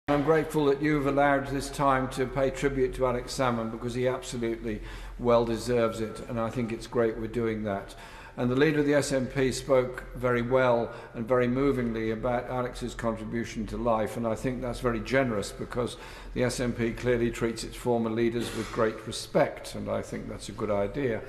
I'm grateful that you've allowed this time to pay tribute to Alex Salmon, because he absolutely well deserves it, and I think it's great we're doing that. And the leader of the SNP spoke very well and very movingly about Alex's contribution to life, and I think that's very generous, because the SNP clearly treats its former leaders with great respect, and I think that's a good idea.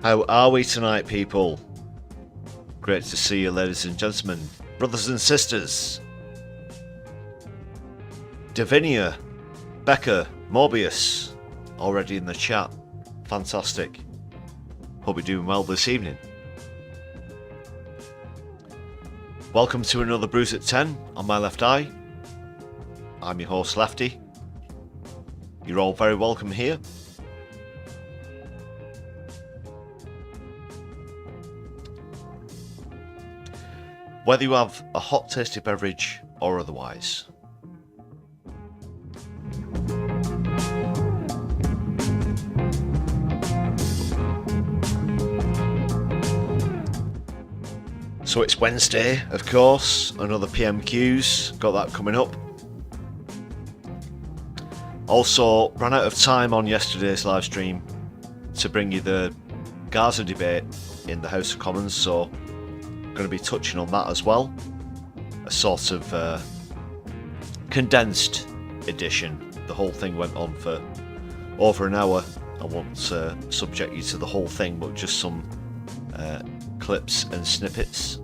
How are we tonight, people? Great to see you, ladies and gentlemen, brothers and sisters. Davinia, Becca, Morbius, already in the chat. Fantastic. Hope you're doing well this evening. Welcome to another Brews at 10 on my left eye. I'm your host, Lefty. You're all very welcome here. Whether you have a hot tasty beverage or otherwise. So it's Wednesday, of course, another PMQs, got that coming up. Also, ran out of time on yesterday's live stream to bring you the Gaza debate in the House of Commons, so going to be touching on that as well. A sort of condensed edition. The whole thing went on for over an hour. I won't subject you to the whole thing, but just some clips and snippets.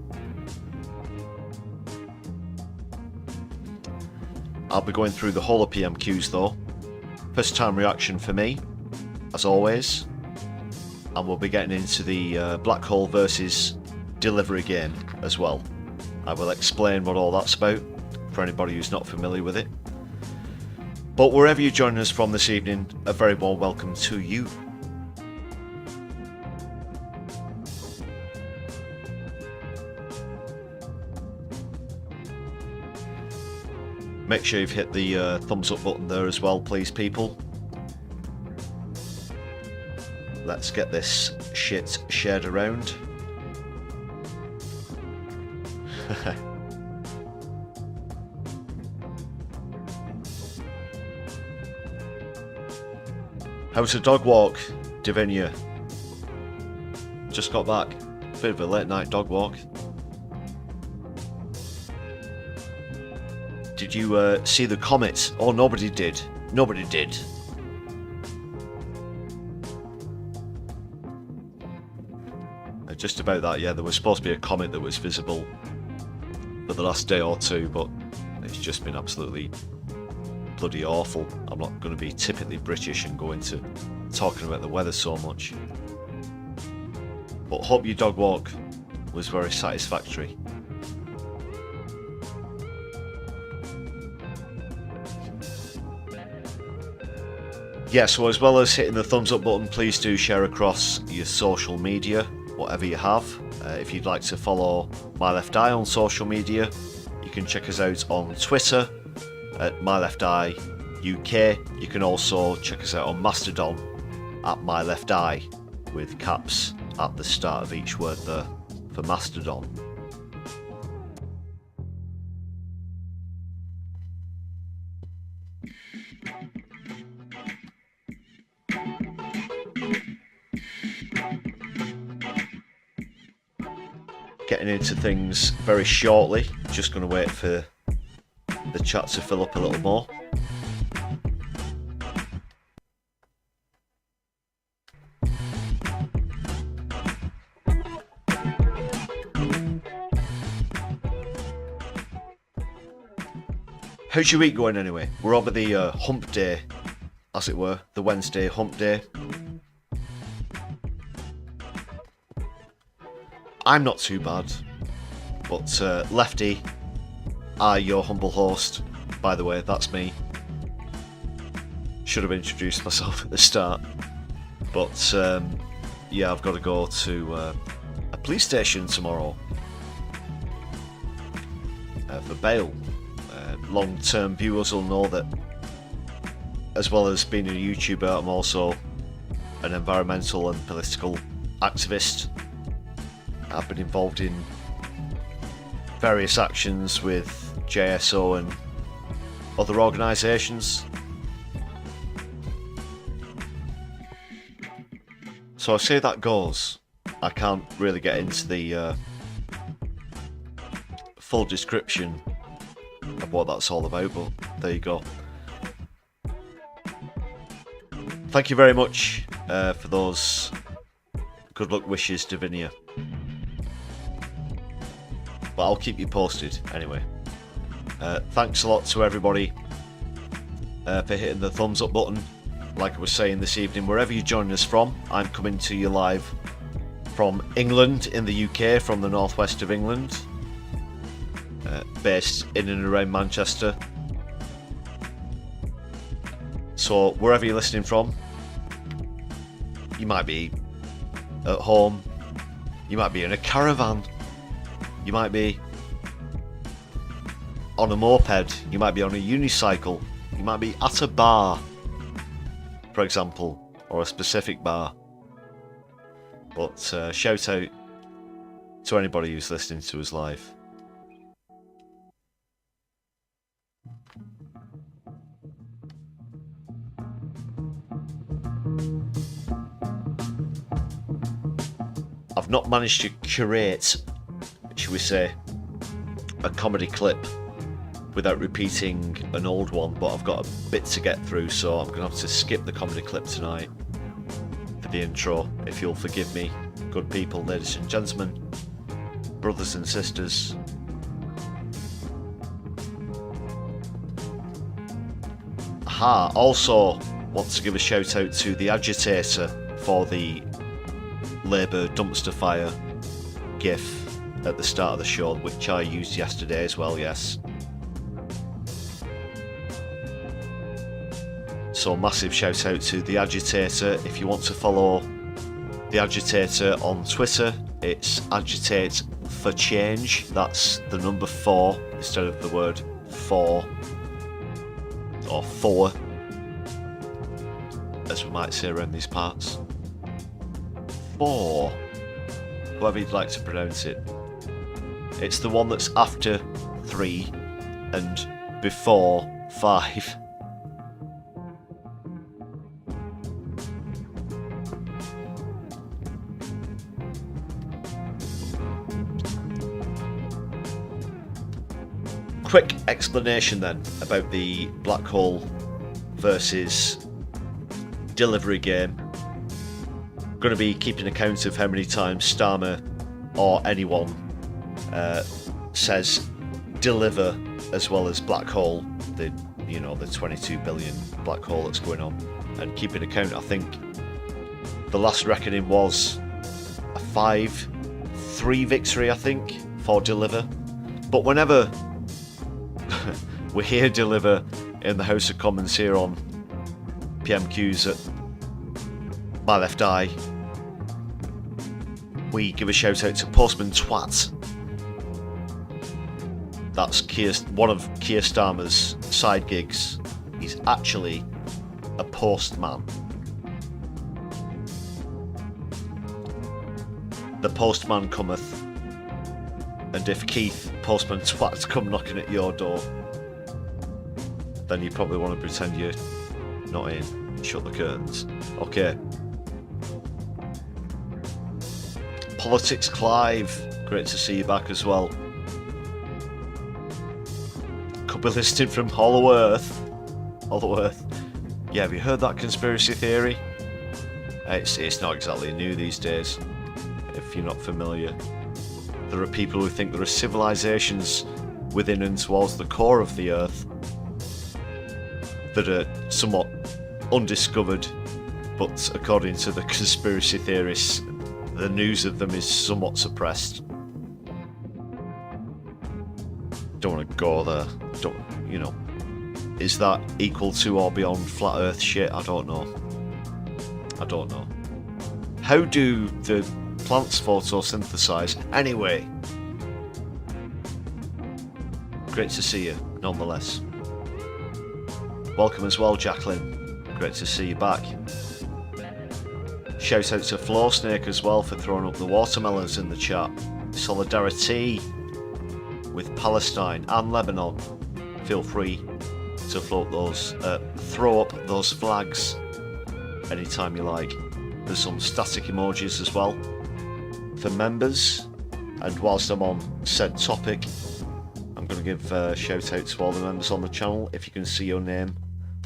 I'll be going through the whole of PMQs though. First time reaction for me, as always. And we'll be getting into the black hole versus delivery game as well. I will explain what all that's about for anybody who's not familiar with it. But wherever you're joining us from this evening, a very warm welcome to you. Make sure you've hit the thumbs up button there as well, please, people. Let's get this shit shared around. How's the dog walk, Davinia? Just got back. Bit of a late night dog walk. Did you see the comet? Oh, nobody did. Nobody did. Just about that, yeah. There was supposed to be a comet that was visible for the last day or two, but it's just been absolutely bloody awful. I'm not going to be typically British and go into talking about the weather so much. But hope your dog walk was very satisfactory. Yeah, so as well as hitting the thumbs up button, please do share across your social media, whatever you have. If you'd like to follow My Left Eye on social media, you can check us out on Twitter at My Left Eye UK. You can also check us out on Mastodon at My Left Eye, with caps at the start of each word there for Mastodon. Getting into things very shortly, just going to wait for the chat to fill up a little more. How's your week going anyway? We're over the hump day, as it were, the Wednesday hump day. I'm not too bad, but Lefty, your humble host, by the way, that's me. Should have introduced myself at the start, but yeah, I've got to go to a police station tomorrow for bail. Long-term viewers will know that, as well as being a YouTuber, I'm also an environmental and political activist. I've been involved in various actions with JSO and other organisations. So I say that goes. I can't really get into the full description of what that's all about, but there you go. Thank you very much for those good luck wishes, Davinia. But I'll keep you posted anyway. Thanks a lot to everybody for hitting the thumbs up button. Like I was saying this evening, wherever you're joining us from, I'm coming to you live from England in the UK, from the northwest of England. Based in and around Manchester. So wherever you're listening from, you might be at home, you might be in a caravan, you might be on a moped, you might be on a unicycle, you might be at a bar, for example, or a specific bar. But shout out to anybody who's listening to us live. I've not managed to curate, should we say, a comedy clip without repeating an old one, but I've got a bit to get through, so I'm going to have to skip the comedy clip tonight for the intro, if you'll forgive me, good people, ladies and gentlemen, brothers and sisters. Also want to give a shout out to the agitator for the Labour dumpster fire gif at the start of the show, which I used yesterday as well, yes. So massive shout out to the agitator. If you want to follow the agitator on Twitter, it's agitate for change. That's the number 4 instead of the word for, or for, as we might say around these parts. 4, however you'd like to pronounce it. It's the one that's after 3 and before 5. Quick explanation then about the black hole versus delivery game. Going to be keeping account of how many times Starmer or anyone says deliver as well as black hole, the 22 billion black hole that's going on, and keeping account. I think the last reckoning was a 5-3 victory, I think, for Deliver. But whenever we hear Deliver in the House of Commons here on PMQs at My Left Eye, we give a shout out to Postman Twat. That's one of Keir Starmer's side gigs. He's actually a postman. The postman cometh, and if Keith, Postman Twat, come knocking at your door, then you probably want to pretend you're not in. Shut the curtains. Okay. Politics Clive, great to see you back as well. Could be listening from Hollow Earth. Yeah, have you heard that conspiracy theory? It's not exactly new these days, if you're not familiar. There are people who think there are civilizations within and towards the core of the Earth that are somewhat undiscovered, but according to the conspiracy theorists, the news of them is somewhat suppressed. Don't want to go there. Is that equal to or beyond flat Earth shit? I don't know. How do the plants photosynthesize anyway? Great to see you, nonetheless. Welcome as well, Jacqueline. Great to see you back. Shout out to Floor Snake as well for throwing up the watermelons in the chat. Solidari-Tea with Palestine and Lebanon. Feel free to throw up those flags anytime you like. There's some static emojis as well for members. And whilst I'm on said topic, I'm going to give a shout out to all the members on the channel. If you can see your name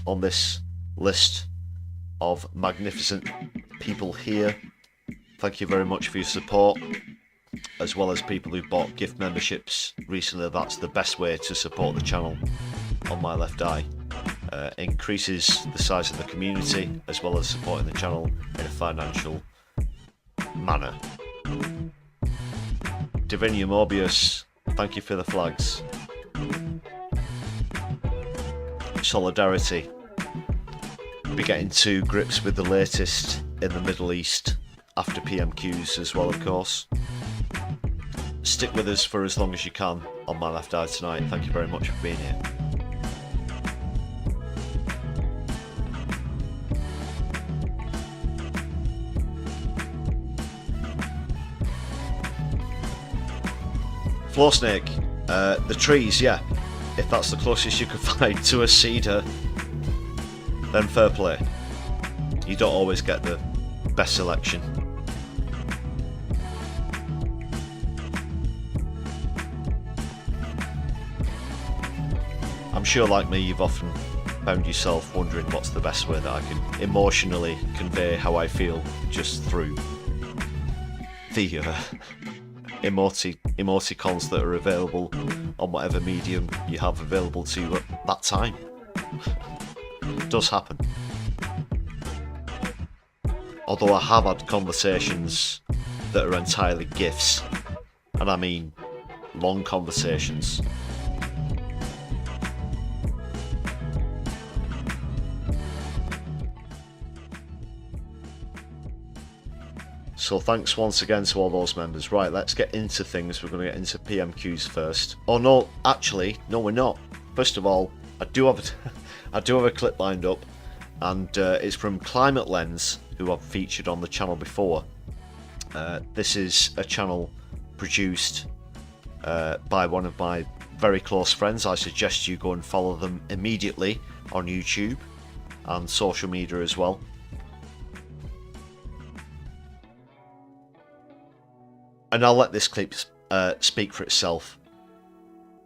on this list of magnificent people here, thank you very much for your support, as well as people who bought gift memberships recently. That's the best way to support the channel on My Left Eye. Increases the size of the community as well as supporting the channel in a financial manner. Divinia Morbius, thank you for the flags. Solidarity. Be getting to grips with the latest in the Middle East after PMQs as well, of course. Stick with us for as long as you can on My Left Eye tonight. Thank you very much for being here. Floor Snake, the trees, yeah. If that's the closest you could find to a cedar, then fair play. You don't always get the best selection. I'm sure, like me, you've often found yourself wondering what's the best way that I can emotionally convey how I feel just through the emoticons that are available on whatever medium you have available to you at that time. It does happen. Although I have had conversations that are entirely GIFs, and I mean long conversations. So thanks once again to all those members. Right, let's get into things. We're going to get into PMQs first. Oh no, actually, no, we're not. First of all, I do have a clip lined up, and it's from Climate Lens, who I've featured on the channel before. This is a channel produced by one of my very close friends. I suggest you go and follow them immediately on YouTube and social media as well. And I'll let this clip speak for itself,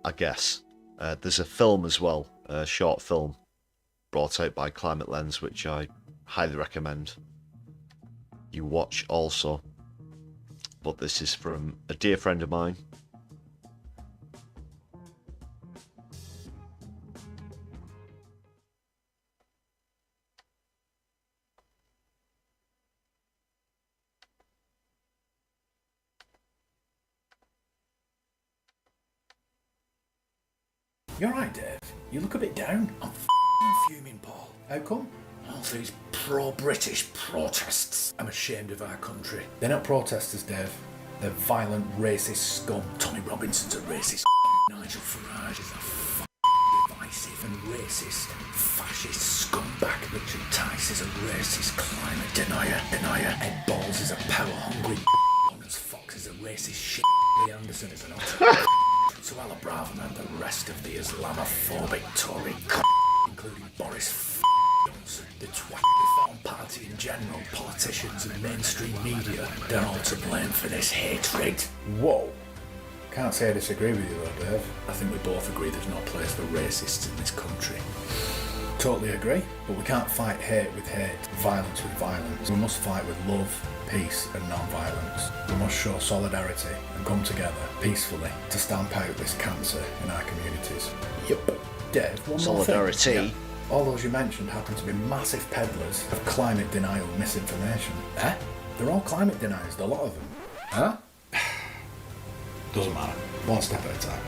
I guess. There's a film as well, a short film brought out by Climate Lens, which I highly recommend you watch also. But this is from a dear friend of mine. You're right, Dave. You look a bit down. I'm fuming, Paul. How come? All these pro-British protests. I'm ashamed of our country. They're not protesters, Dave. They're violent, racist scum. Tommy Robinson's a racist. Nigel Farage is a divisive and racist, fascist scumbag. Richard Tice is a racist climate denier. Ed Balls is a power-hungry. Lawrence Fox is a racist shit. Lee Anderson is an utter. Suella Braverman and the rest of the Islamophobic Tory including Boris Johnson, the twat Reform Party in general, politicians and mainstream media, they're all to blame for this hatred. Whoa. Can't say I disagree with you though, Dave. I think we both agree there's no place for racists in this country. Totally agree, but we can't fight hate with hate, violence with violence. We must fight with love, peace and non-violence. We must show solidarity and come together peacefully to stamp out this cancer in our communities. Yep. Dave, one more thing. Solidari-Tea. Yeah. All those you mentioned happen to be massive peddlers of climate denial misinformation. Eh? They're all climate deniers, the lot of them. Huh? Doesn't matter. One step at a time.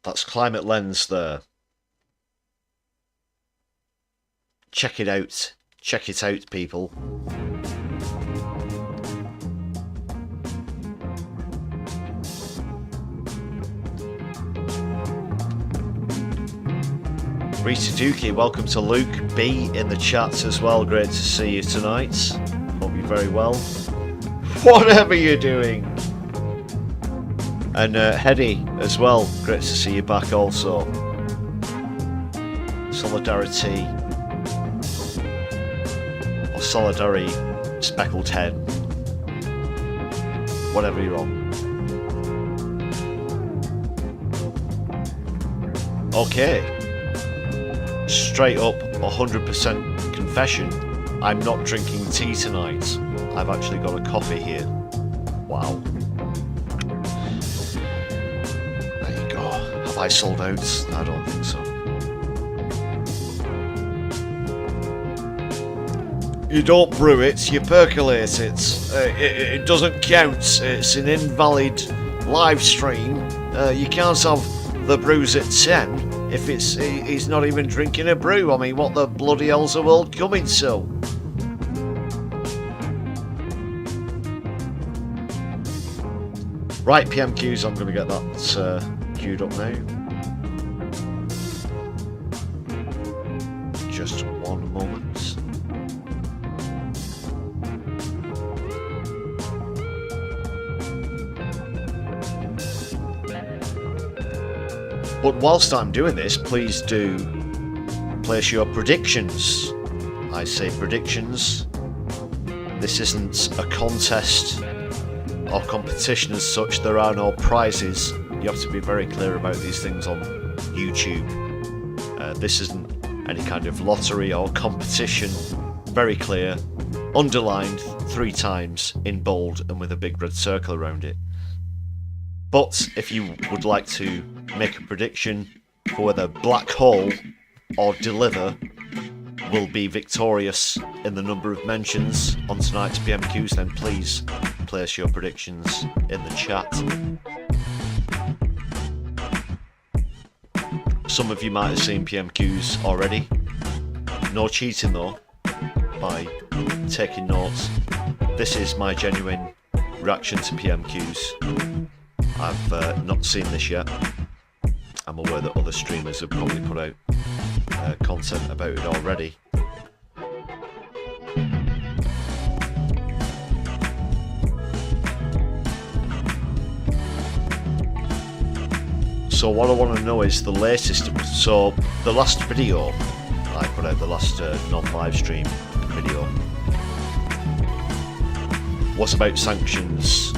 That's Climate Lens there. Check it out. Check it out, people. Rita Dookie, welcome to Luke B in the chat as well. Great to see you tonight. Hope you're very well. Whatever you're doing. And Hedy as well. Great to see you back also. Solidarity. Or Solidari Speckled Hen. Whatever you're on. Okay. Straight up 100% confession. I'm not drinking tea tonight. I've actually got a coffee here. Wow. There you go. Have I sold out? I don't think so. You don't brew it, you percolate it. It doesn't count. It's an invalid live stream. You can't have the brews at 10 if he's not even drinking a brew. I mean, what the bloody hell's the world coming to? Right, PMQs, I'm going to get that queued up now. Just one moment. But whilst I'm doing this, please do place your predictions. I say predictions. This isn't a contest or competition as such. There are no prizes. You have to be very clear about these things on YouTube. This isn't any kind of lottery or competition. Very clear. Underlined 3 times in bold and with a big red circle around it. But if you would like to make a prediction for whether Black Hole or Deliver will be victorious in the number of mentions on tonight's PMQs, then please place your predictions in the chat. Some of you might have seen PMQs already. No cheating though, by taking notes. This is my genuine reaction to PMQs. I've not seen this yet. I'm aware that other streamers have probably put out content about it already. So what I want to know is the latest. So the last video I put out, the last non-live stream video, was about sanctions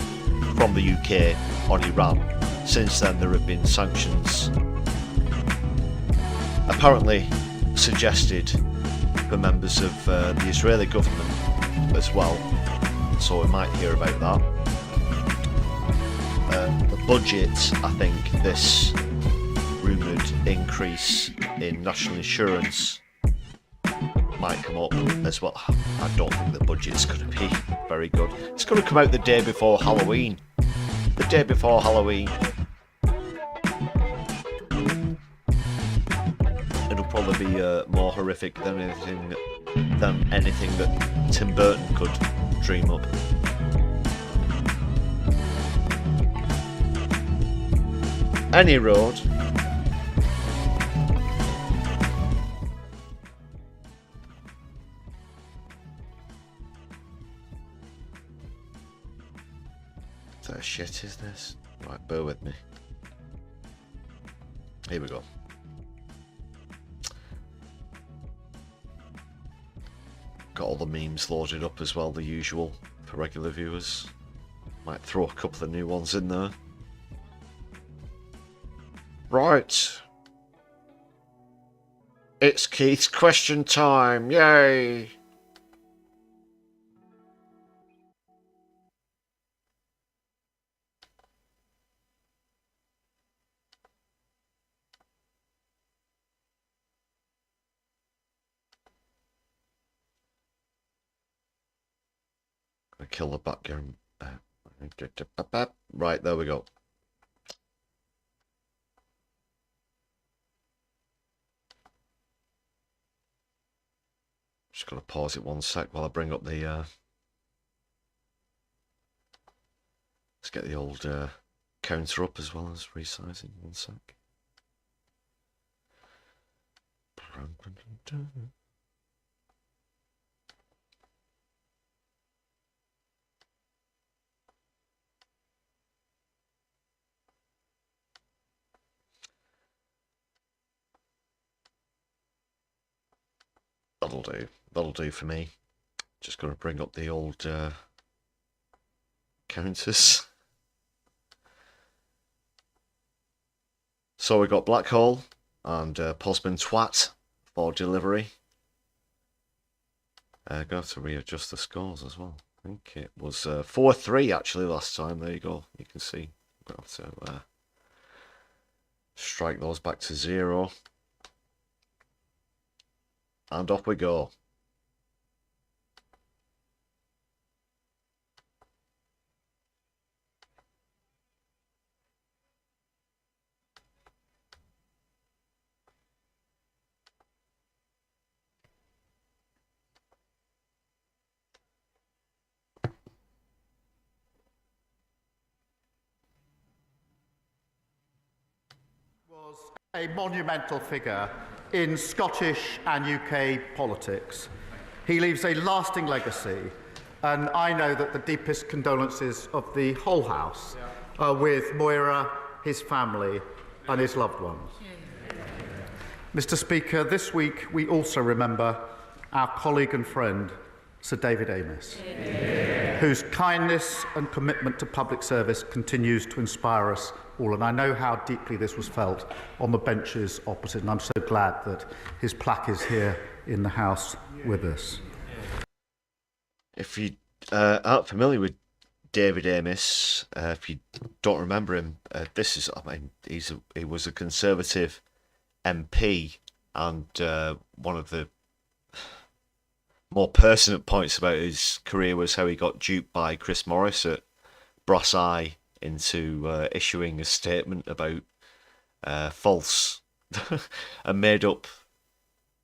from the UK on Iran. Since then there have been sanctions apparently suggested for members of the Israeli government as well, so we might hear about that. The budget, I think this rumoured increase in national insurance might come up as well. I don't think the budget's going to be very good. It's going to come out the day before Halloween. The day before Halloween. It'll probably be more horrific than anything that Tim Burton could dream up. Any road. What shit is this? Right, bear with me. Here we go. Got all the memes loaded up as well, the usual for regular viewers. Might throw a couple of new ones in there. Right. It's Keith's question time. Yay! Gonna kill the background. Right, there we go. Just gonna pause it 1 sec while I bring up the let's get the old counter up as well as resizing. 1 sec. That'll do. That'll do for me. Just going to bring up the old counters. So we got Black Hole and Postman Twat for delivery. Going to have to readjust the scores as well. I think it was 4-3 actually last time. There you go. You can see. I'm going to have to strike those back to 0. And off we go. Was a monumental figure in Scottish and UK politics. He leaves a lasting legacy, and I know that the deepest condolences of the whole House are with Moira, his family, and his loved ones. Mr. Speaker, this week we also remember our colleague and friend, Sir David Amess, whose kindness and commitment to public service continues to inspire us all. And I know how deeply this was felt on the benches opposite, and I'm so glad that his plaque is here in the House with us. If you aren't familiar with David Amess, if you don't remember him, he was a Conservative MP, and one of the more pertinent points about his career was how he got duped by Chris Morris at Brass Eye into issuing a statement about false, a made-up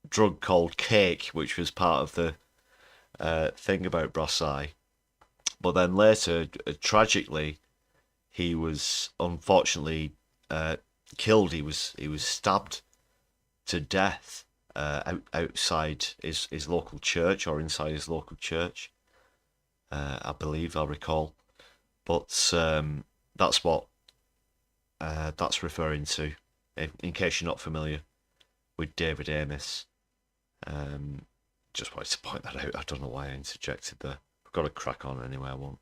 drug called cake, which was part of the thing about Brass Eye. But then later, tragically, he was unfortunately killed. He was stabbed to death outside his local church, or inside his local church, I believe, I recall. But that's what that's referring to, in case you're not familiar with David Amess. Just wanted to point that out. I don't know why I interjected there. I've got to crack on anyway. I won't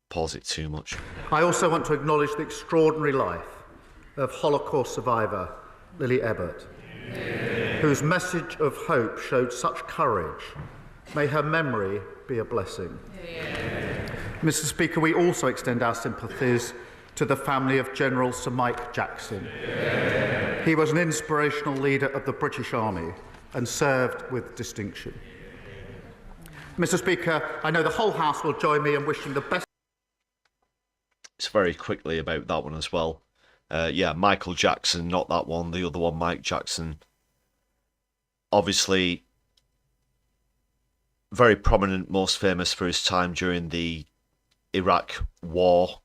pause it too much. I also want to acknowledge the extraordinary life of Holocaust survivor Lily Ebbert, whose message of hope showed such courage. May her memory be a blessing. Mr. Speaker, we also extend our sympathies to the family of General Sir Mike Jackson. He was an inspirational leader of the British Army, and served with distinction. Mr. Speaker, I know the whole House will join me in wishing the best. It's very quickly about that one as well. Yeah, Michael Jackson, not that one, the other one, Mike Jackson. Obviously, very prominent, most famous for his time during the Iraq War,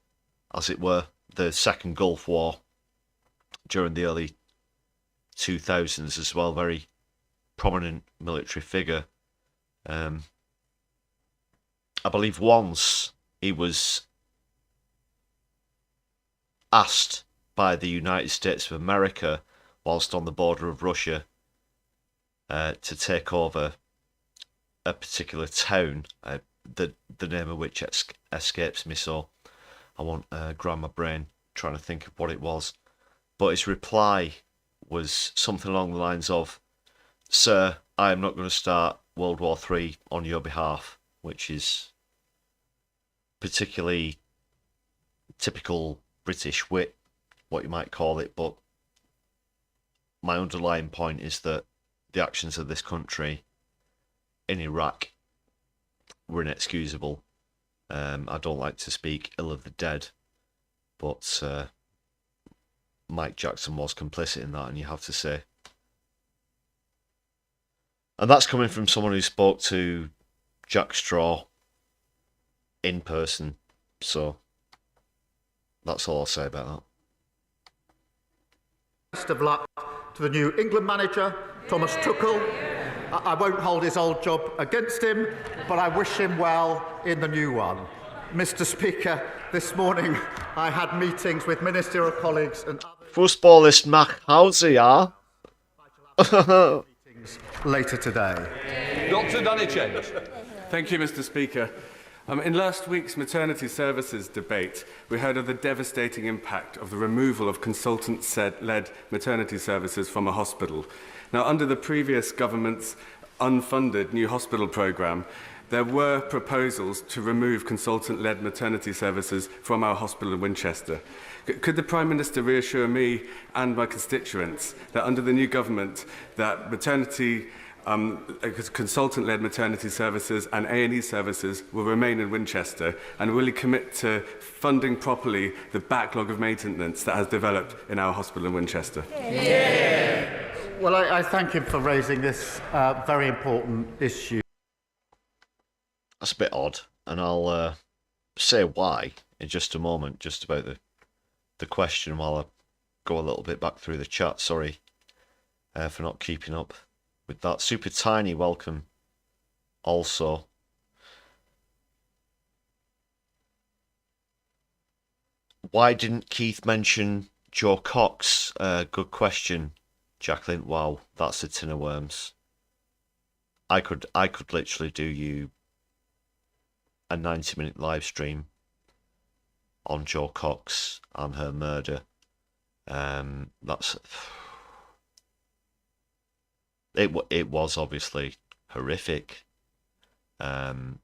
as it were, the Second Gulf War during the early 2000s as well. Very prominent military figure. I believe once he was asked by the United States of America, whilst on the border of Russia, to take over a particular town, the name of which escapes me, so I won't grind my brain trying to think of what it was. But his reply was something along the lines of, "Sir, I am not going to start World War III on your behalf," which is particularly typical British wit, what you might call it. But my underlying point is that the actions of this country in Iraq were inexcusable. I don't like to speak ill of the dead, but Mike Jackson was complicit in that, and you have to say. And that's coming from someone who spoke to Jack Straw in person, so that's all I'll say about that. Best of luck to the new England manager, Thomas Tuchel. I won't hold his old job against him, but I wish him well in the new one. Mr. Speaker, this morning I had meetings with ministerial colleagues and other Fußball ist nach Hause, ja? meetings later today. Dr. Danicek. Thank you, Mr. Speaker. In last week's maternity services debate, we heard of the devastating impact of the removal of consultant-led maternity services from a hospital. Now, under the previous government's unfunded new hospital programme, there were proposals to remove consultant-led maternity services from our hospital in Winchester. Could the Prime Minister reassure me and my constituents that under the new government, that consultant-led maternity services and A&E services will remain in Winchester, and will he commit to funding properly the backlog of maintenance that has developed in our hospital in Winchester? Yeah. Well, I thank him for raising this very important issue. That's a bit odd, and I'll say why in just a moment, just about the question, while I go a little bit back through the chat. Sorry for not keeping up with that. Super Tiny, welcome also. Why didn't Keith mention Joe Cox? Good question, Jacqueline. Wow, that's a tin of worms. I could literally do you a 90-minute live stream on Joe Cox and her murder. It was obviously horrific, but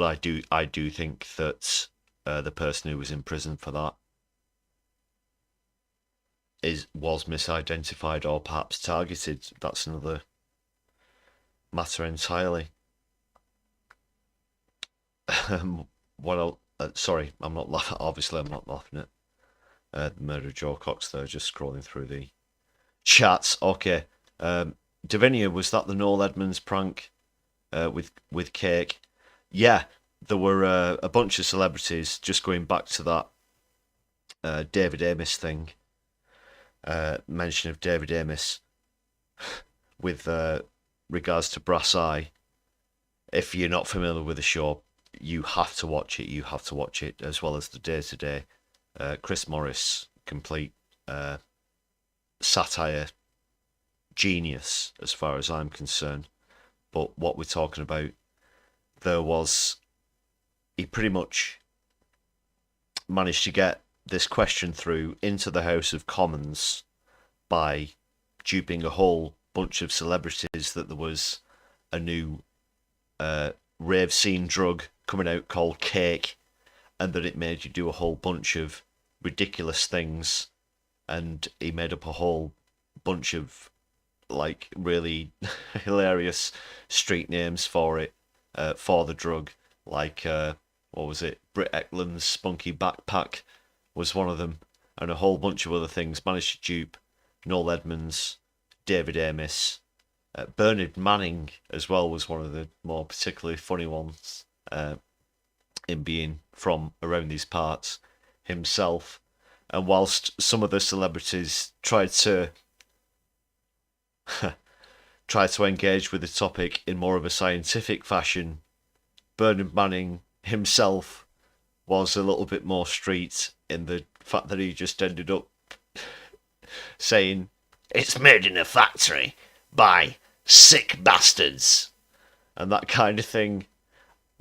I do think that the person who was in prison for that was misidentified or perhaps targeted. That's another matter entirely. What else? Sorry, I'm not laughing. Obviously, I'm not laughing at the murder of Joe Cox there. Just scrolling through the chats. Okay, Davinia, was that the Noel Edmonds prank with cake? Yeah, there were a bunch of celebrities. Just going back to that David Amos thing. Mention of David Amos with regards to Brass Eye. If you're not familiar with the show, you have to watch it. You have to watch it, as well as the day-to-day. Chris Morris, complete satire genius as far as I'm concerned. But what we're talking about, he pretty much managed to get this question through into the House of Commons by duping a whole bunch of celebrities that there was a new rave scene drug coming out called cake, and that it made you do a whole bunch of ridiculous things, and he made up a whole bunch of like really hilarious street names for it, for the drug. Like, what was it? Britt Ekland's Spunky Backpack was one of them, and a whole bunch of other things. Managed to dupe Noel Edmonds, David Amis, Bernard Manning as well was one of the more particularly funny ones, in being from around these parts himself. And whilst some of the celebrities tried to engage with the topic in more of a scientific fashion, Bernard Manning himself was a little bit more street in the fact that he just ended up saying, "It's made in a factory by sick bastards," and that kind of thing.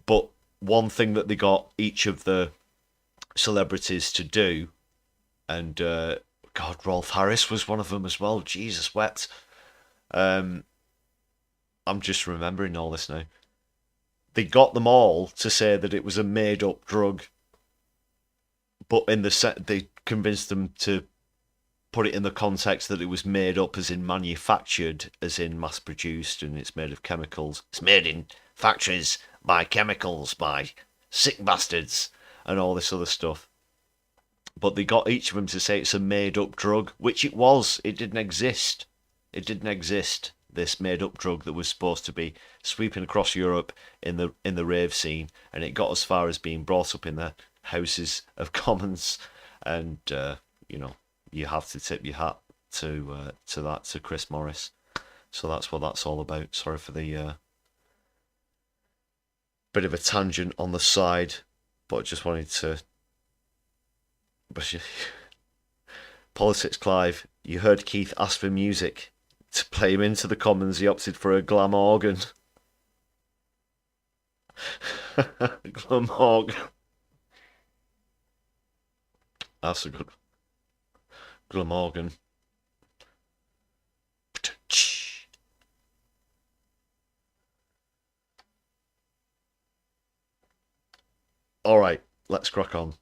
But one thing that they got each of the celebrities to do, and God, Rolf Harris was one of them as well. Jesus wept. I'm just remembering all this now. They got them all to say that it was a made-up drug, but in the set they convinced them to put it in the context that it was made up as in manufactured, as in mass-produced, and it's made of chemicals. It's made in factories by chemicals, by sick bastards, and all this other stuff. But they got each of them to say it's a made-up drug, which it was. It didn't exist. It didn't exist, this made-up drug that was supposed to be sweeping across Europe in the rave scene, and it got as far as being brought up in the Houses of Commons, and you have to tip your hat to Chris Morris. So that's what that's all about. Sorry for the bit of a tangent on the side, but I just wanted to. Politics Clive, you heard Keith ask for music to play him into the Commons. He opted for a glam organ. Glam organ. That's a good Glamorgan. Alright, let's crack on.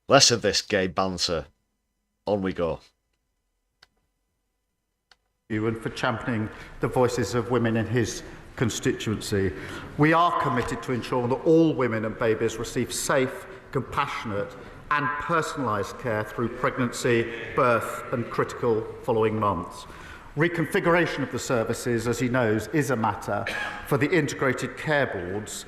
Less of this gay banter. On we go. And for championing the voices of women in his constituency. We are committed to ensuring that all women and babies receive safe, compassionate and personalised care through pregnancy, birth and critical following months. Reconfiguration of the services, as he knows, is a matter for the integrated care boards,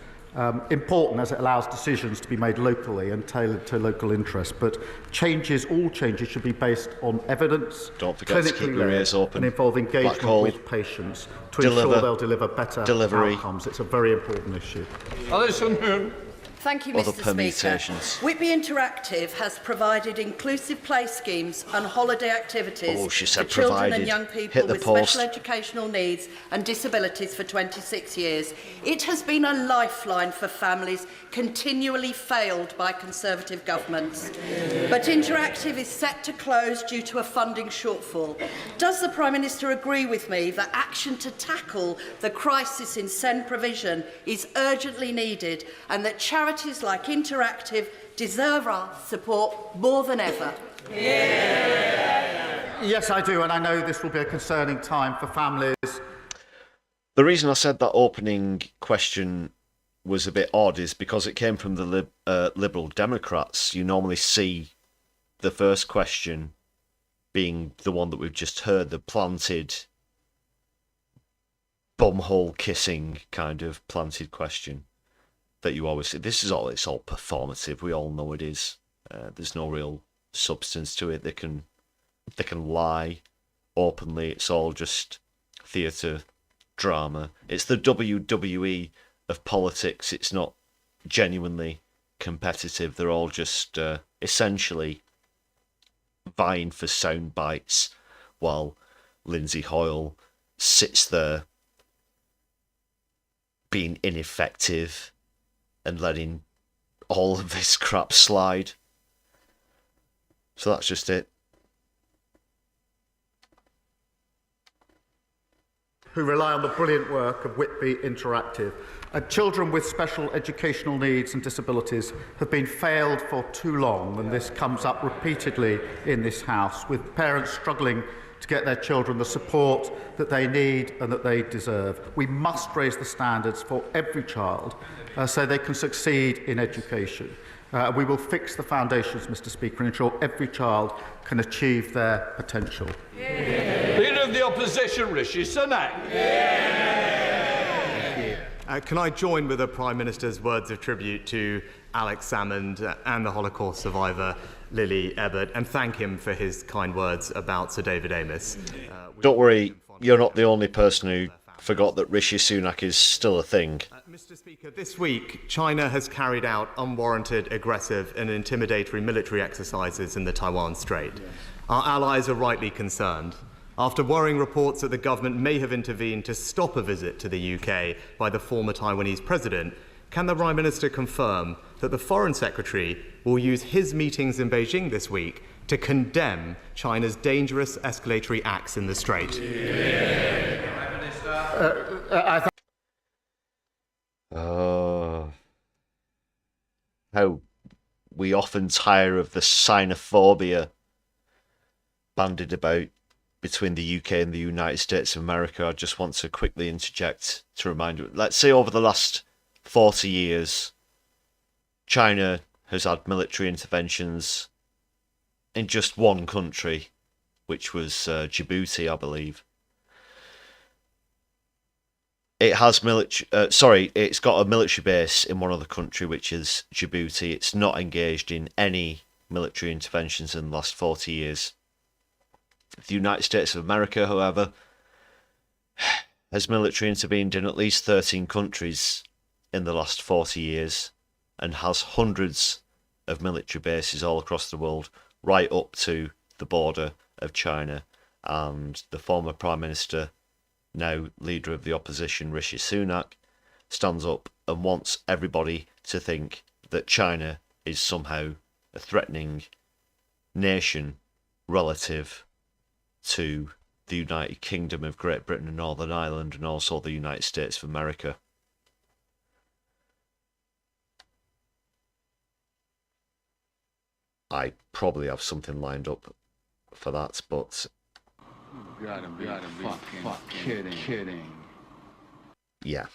important as it allows decisions to be made locally and tailored to local interests. But all changes should be based on evidence, don't forget to keep your ears open, and involve engagement with patients to ensure they'll deliver better outcomes. It's a very important issue. Thank you, Mr. Speaker. Whitby Interactive has provided inclusive play schemes and holiday activities for children and young people with special educational needs and disabilities for 26 years. It has been a lifeline for families continually failed by Conservative governments. But Interactive is set to close due to a funding shortfall. Does the Prime Minister agree with me that action to tackle the crisis in SEND provision is urgently needed and that charities like Interactive deserve our support more than ever? Yes, I do, and I know this will be a concerning time for families. The reason I said that opening question was a bit odd is because it came from the Liberal Democrats. You normally see the first question being the one that we've just heard, the planted, bumhole kissing kind of planted question that you always see. It's all performative. We all know it is. There's no real substance to it. They can lie openly. It's all just theatre drama. It's the WWE of politics. It's not genuinely competitive. They're all just essentially vying for sound bites while Lindsay Hoyle sits there being ineffective and letting all of this crap slide. So that's just it. who rely on the brilliant work of Whitby Interactive. Children with special educational needs and disabilities have been failed for too long, and this comes up repeatedly in this House, with parents struggling to get their children the support that they need and that they deserve. We must raise the standards for every child so they can succeed in education. We will fix the foundations, Mr. Speaker, and ensure every child can achieve their potential. Yeah. Leader of the Opposition, Rishi Sunak. Yeah. Can I join with the Prime Minister's words of tribute to Alex Salmond and the Holocaust survivor Lily Ebert, and thank him for his kind words about Sir David Amess. Don't worry, you're not the only person who forgot that Rishi Sunak is still a thing. Mr. Speaker, this week, China has carried out unwarranted, aggressive and intimidatory military exercises in the Taiwan Strait. Our allies are rightly concerned. After worrying reports that the government may have intervened to stop a visit to the UK by the former Taiwanese president, can the Prime Minister confirm that the Foreign Secretary will use his meetings in Beijing this week to condemn China's dangerous escalatory acts in the Strait? How we often tire of the xenophobia bandied about between the UK and the United States of America. I just want to quickly interject to remind you, let's say over the last 40 years, China has had military interventions in just one country, which was Djibouti, I believe. It has it's got a military base in one other country, which is Djibouti. It's not engaged in any military interventions in the last 40 years. The United States of America, however, has military intervened in at least 13 countries in the last 40 years and has hundreds of military bases all across the world, right up to the border of China. And the former Prime Minister, now leader of the opposition, Rishi Sunak, stands up and wants everybody to think that China is somehow a threatening nation relative to the United Kingdom of Great Britain and Northern Ireland, and also the United States of America. I probably have something lined up for that, but You gotta be fucking kidding. Yeah.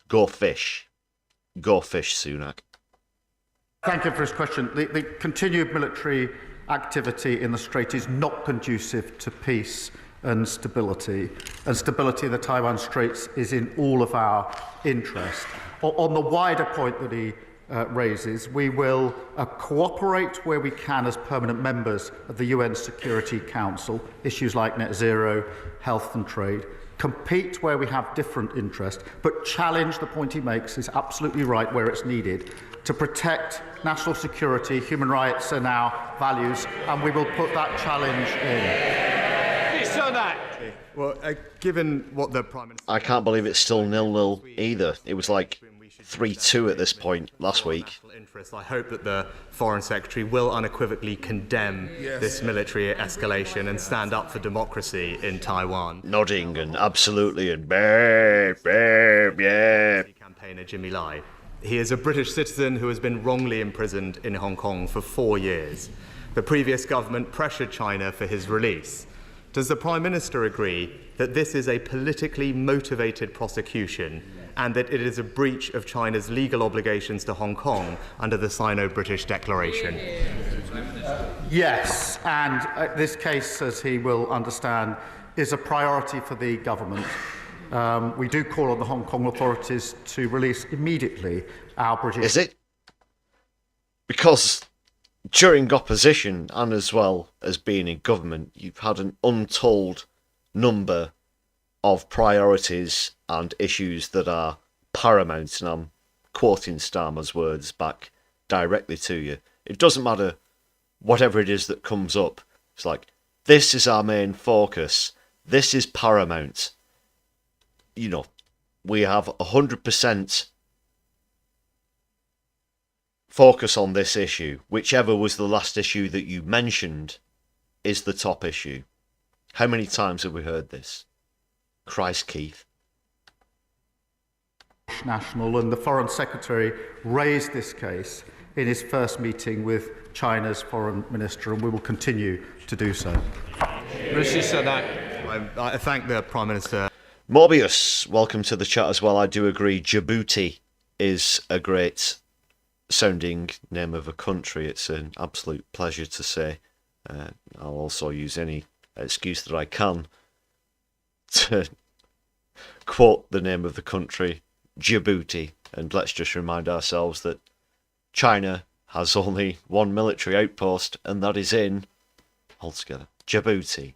Go fish, Sunak. Thank you for his question. The continued military activity in the Strait is not conducive to peace and stability. And stability in the Taiwan Straits is in all of our interest. On the wider point that he raises, we will cooperate where we can as permanent members of the UN Security Council, issues like net zero, health and trade, compete where we have different interests, but challenge, the point he makes is absolutely right, where it's needed, to protect national security, human rights and our values, and we will put that challenge in. Well, given what the Prime Minister... I can't believe it's still 0-0 either. It was like 3-2 at this point last week. I hope that the Foreign Secretary will unequivocally condemn this military escalation and stand up for democracy in Taiwan. Nodding and absolutely and yeah. Campaigner Jimmy Lai. He is a British citizen who has been wrongly imprisoned in Hong Kong for 4 years. The previous government pressured China for his release. Does the Prime Minister agree that this is a politically motivated prosecution and that it is a breach of China's legal obligations to Hong Kong under the Sino-British Declaration? Yes, and this case, as he will understand, is a priority for the government. We do call on the Hong Kong authorities to release immediately our British... Is it? Because during opposition, and as well as being in government, you've had an untold number of priorities and issues that are paramount, and I'm quoting Starmer's words back directly to you. It doesn't matter whatever it is that comes up. It's like, this is our main focus. This is paramount. You know, we have 100% focus on this issue. Whichever was the last issue that you mentioned is the top issue. How many times have we heard this? Christ, Keith. National, and the Foreign Secretary raised this case in his first meeting with China's Foreign Minister, and we will continue to do so. Rishi Sunak. I thank the Prime Minister. Morbius, welcome to the chat as well. I do agree, Djibouti is a great sounding name of a country. It's an absolute pleasure to say. I'll also use any excuse that I can to quote the name of the country, Djibouti. And let's just remind ourselves that China has only one military outpost, and that is in, altogether, Djibouti.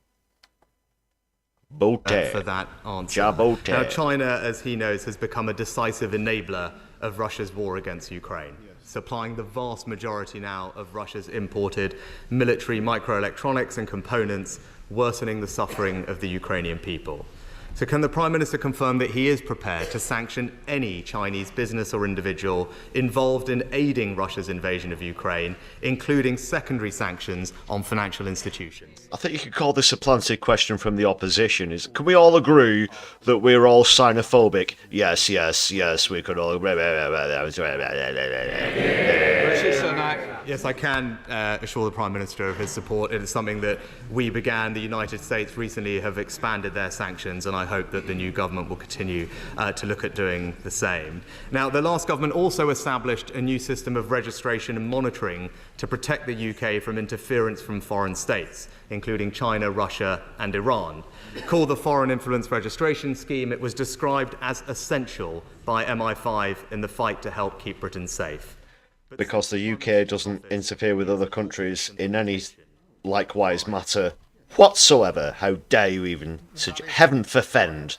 For that answer. Djibouti. Now, China, as he knows, has become a decisive enabler of Russia's war against Ukraine, supplying the vast majority now of Russia's imported military microelectronics and components, worsening the suffering of the Ukrainian people. So can the Prime Minister confirm that he is prepared to sanction any Chinese business or individual involved in aiding Russia's invasion of Ukraine, including secondary sanctions on financial institutions? I think you could call this a planted question from the opposition. Can we all agree that we're all xenophobic? Yes, we could all agree. Yes, I can assure the Prime Minister of his support. It is something that we began. The United States recently have expanded their sanctions, and I hope that the new government will continue to look at doing the same. Now, the last government also established a new system of registration and monitoring to protect the UK from interference from foreign states, including China, Russia and Iran. Called the Foreign Influence Registration Scheme, it was described as essential by MI5 in the fight to help keep Britain safe. Because the UK doesn't interfere with other countries in any likewise matter whatsoever. How dare you even suggest? Heaven forfend.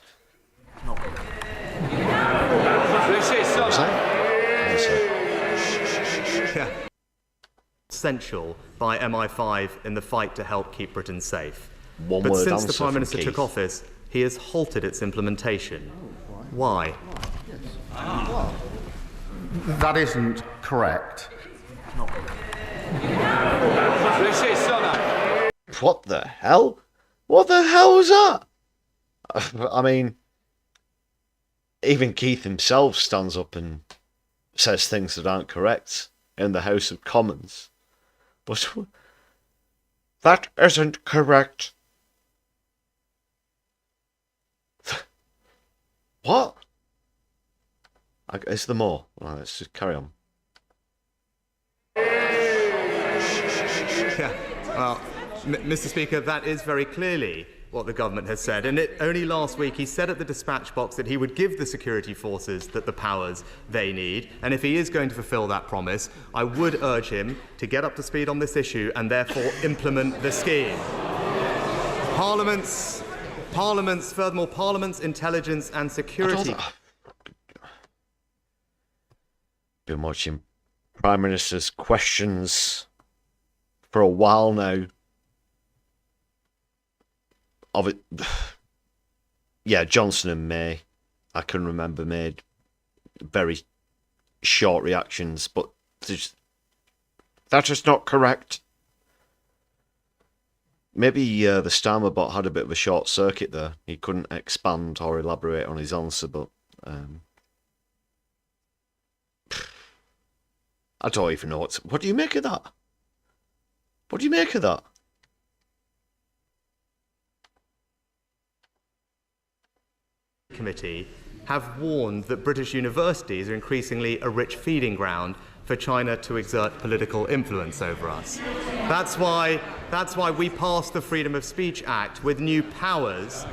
Essential by MI5 in the fight to help keep Britain safe. But since the Prime Minister took office, he has halted its implementation. Why? That isn't correct. What the hell? What the hell was that? I mean, even Keith himself stands up and says things that aren't correct in the House of Commons. But that isn't correct. What? Is there more? Well, let's just carry on. Yeah, well, Mr. Speaker, that is very clearly what the government has said. And only last week he said at the dispatch box that he would give the security forces the powers they need. And if he is going to fulfil that promise, I would urge him to get up to speed on this issue and therefore implement the scheme. Furthermore, Parliament's intelligence and security... Been watching Prime Minister's questions for a while now. Of it, yeah, Johnson and May, I can remember, made very short reactions, but that is not correct. Maybe the Starmer bot had a bit of a short circuit there. He couldn't expand or elaborate on his answer, but I don't even know what do you make of that? What do you make of that? Committee have warned that British universities are increasingly a rich feeding ground for China to exert political influence over us. That's why we passed the Freedom of Speech Act with new powers.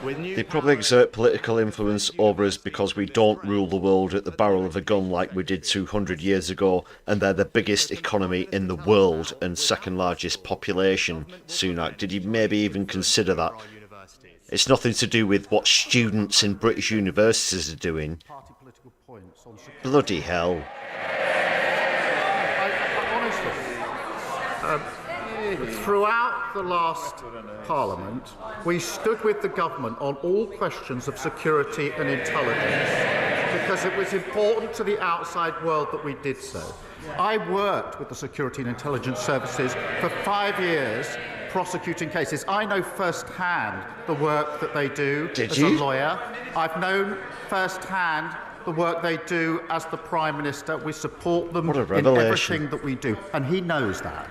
They probably exert political influence over us because we don't rule the world at the barrel of a gun like we did 200 years ago, and they're the biggest economy in the world and second largest population. Sunak, did you maybe even consider that? It's nothing to do with what students in British universities are doing. Bloody hell. Throughout the last Parliament, we stood with the government on all questions of security and intelligence because it was important to the outside world that we did so. I worked with the security and intelligence services for 5 years prosecuting cases. I know firsthand the work that they do as a lawyer. I've known firsthand the work they do as the Prime Minister. We support them in everything that we do, and he knows that.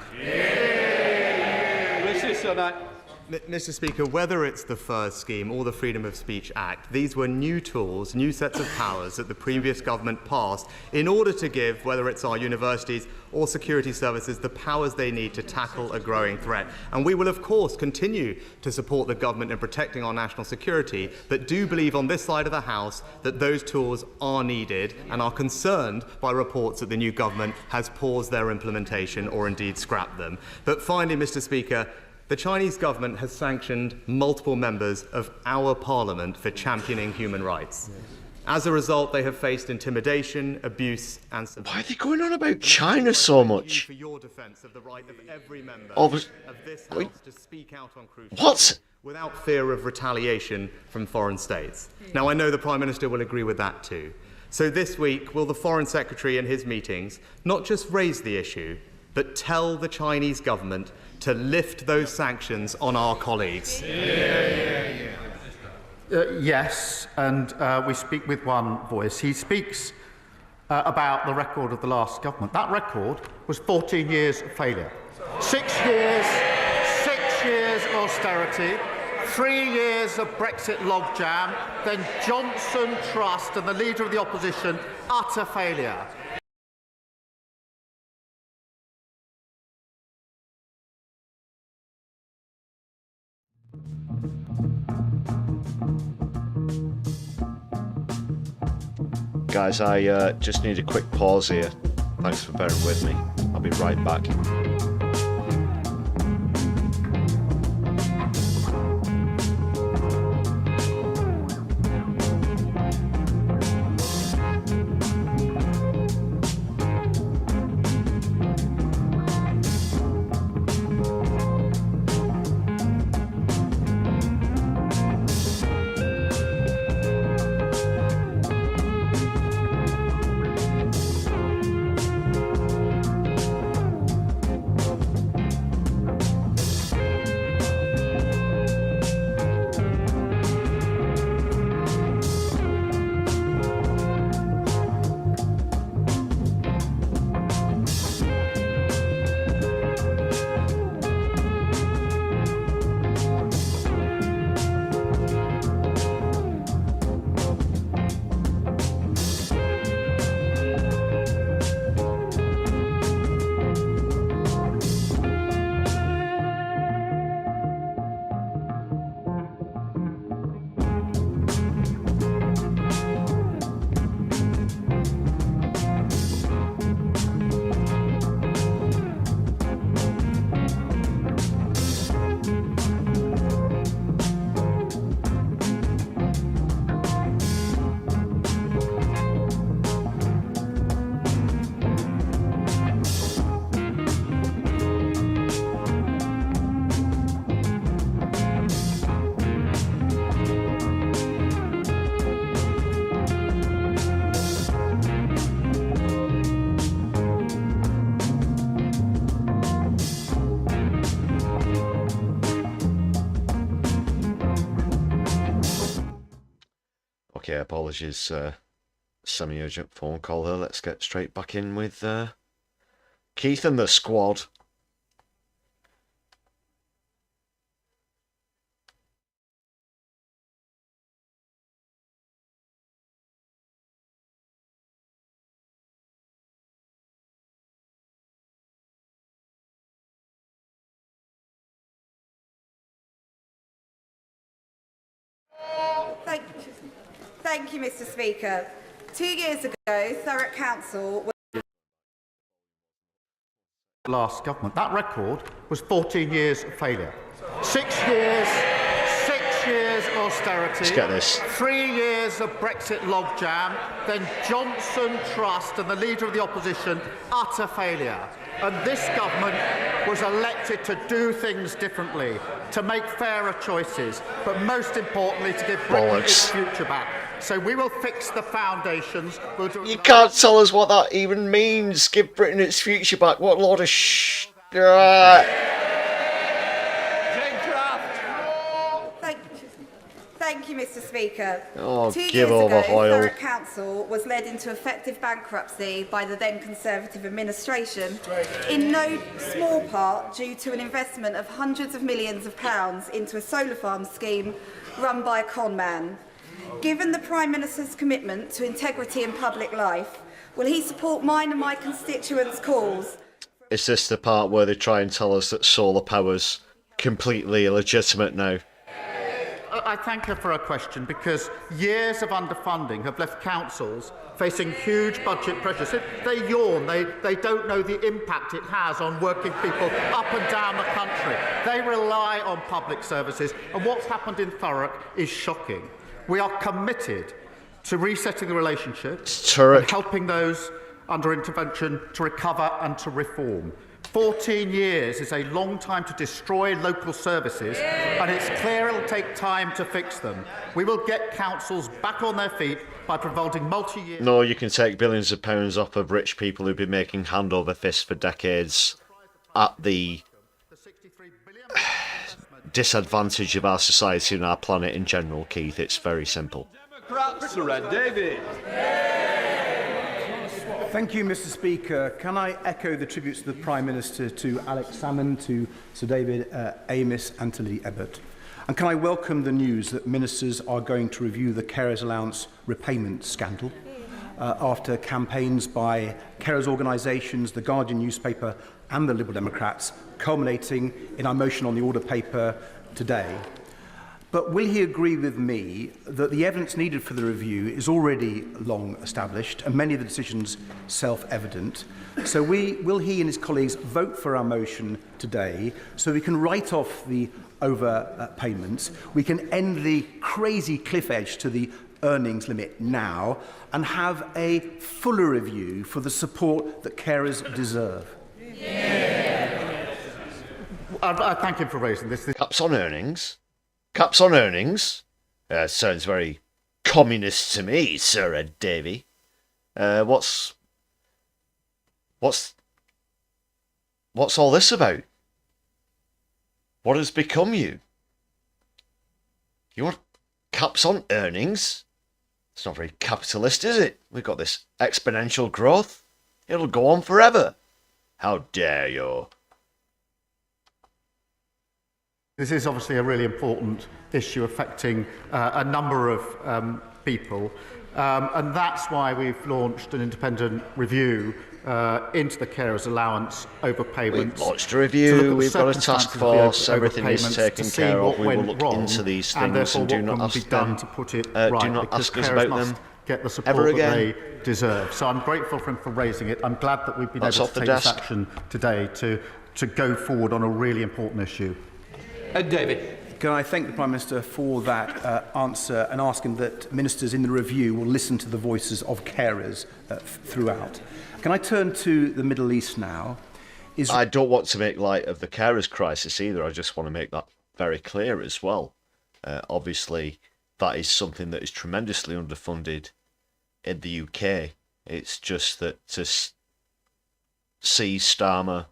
Mr. Speaker, whether it's the FIRS scheme or the Freedom of Speech Act, these were new tools, new sets of powers that the previous government passed in order to give, whether it's our universities or security services, the powers they need to tackle a growing threat. And we will, of course, continue to support the government in protecting our national security, but do believe on this side of the House that those tools are needed and are concerned by reports that the new government has paused their implementation or indeed scrapped them. But finally, Mr. Speaker, the Chinese government has sanctioned multiple members of our parliament for championing human rights. As a result, they have faced intimidation, abuse, and... Why are they going on about China so much? ...for your defence of the right of every member of this House to speak out on crucial what? Without fear of retaliation from foreign states. Now, I know the Prime Minister will agree with that too. So this week, will the Foreign Secretary in his meetings not just raise the issue, but tell the Chinese government to lift those sanctions on our colleagues? Yes, and we speak with one voice. He speaks about the record of the last government. That record was 14 years of failure. 6 years austerity, 3 years of Brexit logjam, then Johnson Trust and the Leader of the Opposition, utter failure. Guys, I just need a quick pause here. Thanks for bearing with me. I'll be right back. Okay, apologies, semi-urgent phone call there. Let's get straight back in with Keith and the squad. Thank you, Mr. Speaker. 2 years ago, Thurrock Council... Last government. That record was 14 years of failure. 6 years austerity. Let's get this. 3 years of Brexit logjam, then Johnson Trust and the Leader of the Opposition, utter failure. And this government was elected to do things differently, to make fairer choices, but most importantly to give Britain its future back. So we will fix the foundations. We'll do you can't tell us what that even means. Give Britain its future back. What a load of you, Mr. Speaker. Oh, 2 give years over, ago, Hoyle. Thurrock Council was led into effective bankruptcy by the then Conservative administration, in no small part due to an investment of hundreds of millions of pounds into a solar farm scheme run by a con man. Given the Prime Minister's commitment to integrity in public life, will he support mine and my constituents' calls? Is this the part where they try and tell us that solar power's completely illegitimate now? I thank her for her question, because years of underfunding have left councils facing huge budget pressures. They yawn, they don't know the impact it has on working people up and down the country. They rely on public services, and what's happened in Thurrock is shocking. We are committed to resetting the relationship and helping those under intervention to recover and to reform. 14 years is a long time to destroy local services, and it's clear it'll take time to fix them. We will get councils back on their feet by providing multi-year... No, you can take billions of pounds off of rich people who've been making hand over fist for decades at the disadvantage of our society and our planet in general, Keith. It's very simple. Democrats, Red David. Thank you, Mr. Speaker. Can I echo the tributes to the Prime Minister, to Alex Salmond, to Sir David Amess and to Lily Ebbott? And can I welcome the news that ministers are going to review the carers allowance repayment scandal after campaigns by carers organisations, the Guardian newspaper and the Liberal Democrats, culminating in our motion on the order paper today. But will he agree with me that the evidence needed for the review is already long established and many of the decisions self-evident? So will he and his colleagues vote for our motion today so we can write off the overpayments, we can end the crazy cliff edge to the earnings limit now and have a fuller review for the support that carers deserve? I thank him for raising this. Caps on earnings? Caps on earnings? Sounds very communist to me, Sir Ed Davey. What's all this about? What has become you? You want caps on earnings? It's not very capitalist, is it? We've got this exponential growth. It'll go on forever. How dare you? This is obviously a really important issue affecting a number of people, and that's why we've launched an independent review into the carers allowance overpayments. We've launched a review, we've got a task force, everything is taken care of. We will look into these things and do not ask them, do not ask us about them get the support that they deserve. So I'm grateful for him for raising it. I'm glad that we've been able to take this action today to go forward on a really important issue. David. Can I thank the Prime Minister for that answer and ask him that ministers in the review will listen to the voices of carers throughout. Can I turn to the Middle East now? I don't want to make light of the carers crisis either. I just want to make that very clear as well. Obviously, that is something that is tremendously underfunded in the UK. It's just that to see Starmer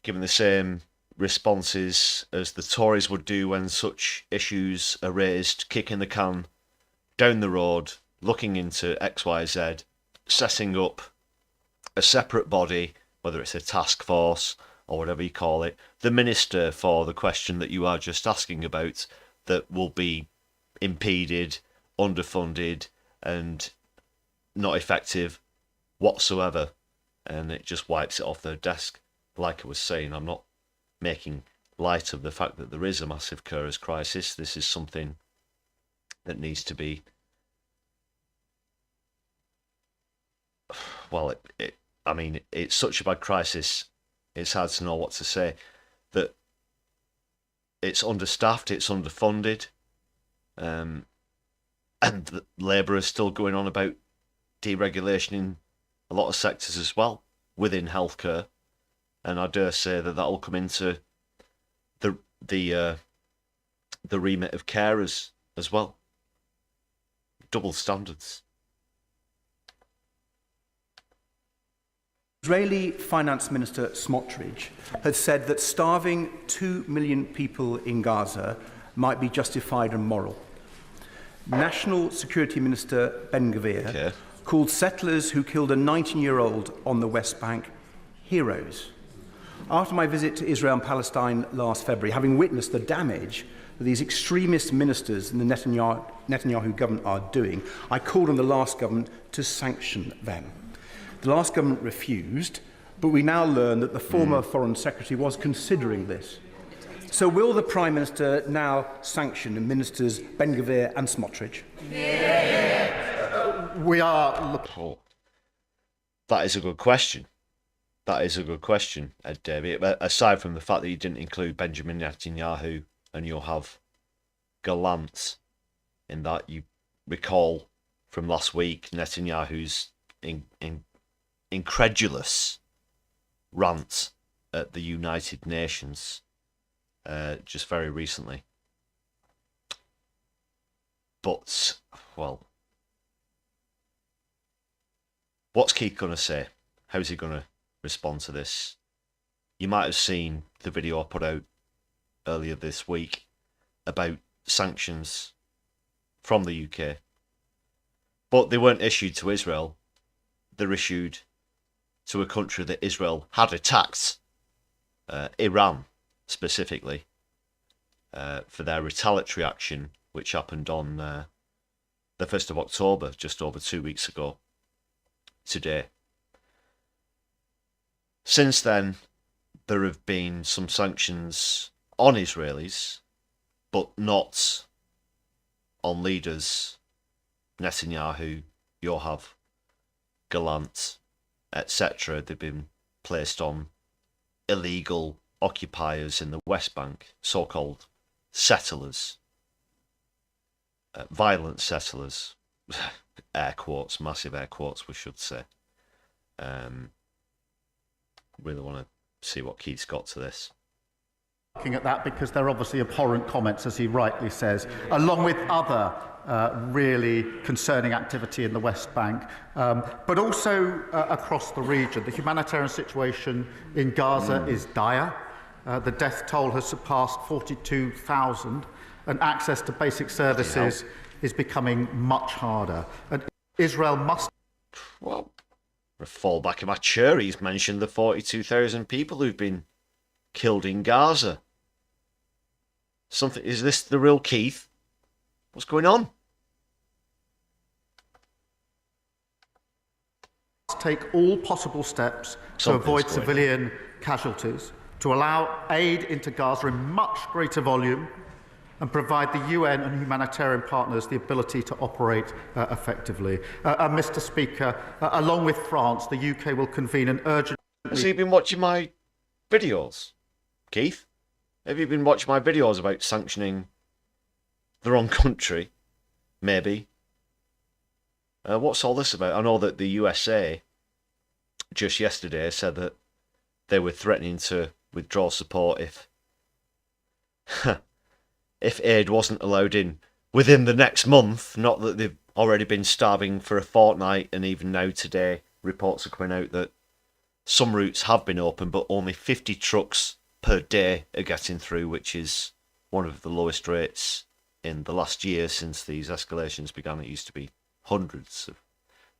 given the same responses as the Tories would do when such issues are raised, kicking the can down the road, looking into XYZ, setting up a separate body, whether it's a task force or whatever you call it, the minister for the question that you are just asking about, that will be impeded, underfunded and not effective whatsoever, and it just wipes it off their desk. Like I was saying, I'm not making light of the fact that there is a massive carers crisis. This is something that needs to be, well, I mean, it's such a bad crisis, it's hard to know what to say, that it's understaffed, it's underfunded, and Labour is still going on about deregulation in a lot of sectors as well, within healthcare. And I dare say that will come into the remit of carers as well. Double standards. Israeli Finance Minister Smotrich has said that starving 2 million people in Gaza might be justified and moral. National Security Minister Ben-Gvir called settlers who killed a 19-year-old on the West Bank heroes. After my visit to Israel and Palestine last February, having witnessed the damage that these extremist ministers in the Netanyahu government are doing, I called on the last government to sanction them. The last government refused, but we now learn that the former Foreign Secretary was considering this. So will the Prime Minister now sanction ministers Ben-Gvir and Smotrich? We are... That is a good question. That is a good question, Ed Davey. Aside from the fact that you didn't include Benjamin Netanyahu and you'll have Gallant in that, you recall from last week Netanyahu's incredulous rant at the United Nations just very recently. But, well, what's Keith going to say? How's he going to respond to this? You might have seen the video I put out earlier this week about sanctions from the UK. But they weren't issued to Israel. They're issued to a country that Israel had attacked, Iran specifically, for their retaliatory action, which happened on the 1st of October, just over 2 weeks ago today. Since then, there have been some sanctions on Israelis, but not on leaders Netanyahu, Yoav, Gallant, etc. They've been placed on illegal occupiers in the West Bank, so-called settlers, violent settlers, air quotes, massive air quotes, we should say. Really want to see what Keith's got to this. Looking at that because they're obviously abhorrent comments, as he rightly says, along with other really concerning activity in the West Bank, but also across the region. The humanitarian situation in Gaza is dire. The death toll has surpassed 42,000, and access to basic services is becoming much harder. And Israel must... Well, I fall back in my chair. He's mentioned the 42,000 people who've been killed in Gaza. Is this the real Keith? What's going on? Take all possible steps to avoid civilian casualties, to allow aid into Gaza in much greater volume, and provide the UN and humanitarian partners the ability to operate effectively. Mr. Speaker, along with France, the UK will convene an urgent... Has he been watching my videos, Keith? Have you been watching my videos about sanctioning the wrong country? Maybe. What's all this about? I know that the USA just yesterday said that they were threatening to withdraw support if aid wasn't allowed in within the next month. Not that they've already been starving for a fortnight, and even now today reports are coming out that some routes have been open, but only 50 trucks per day are getting through, which is one of the lowest rates in the last year since these escalations began. It used to be hundreds of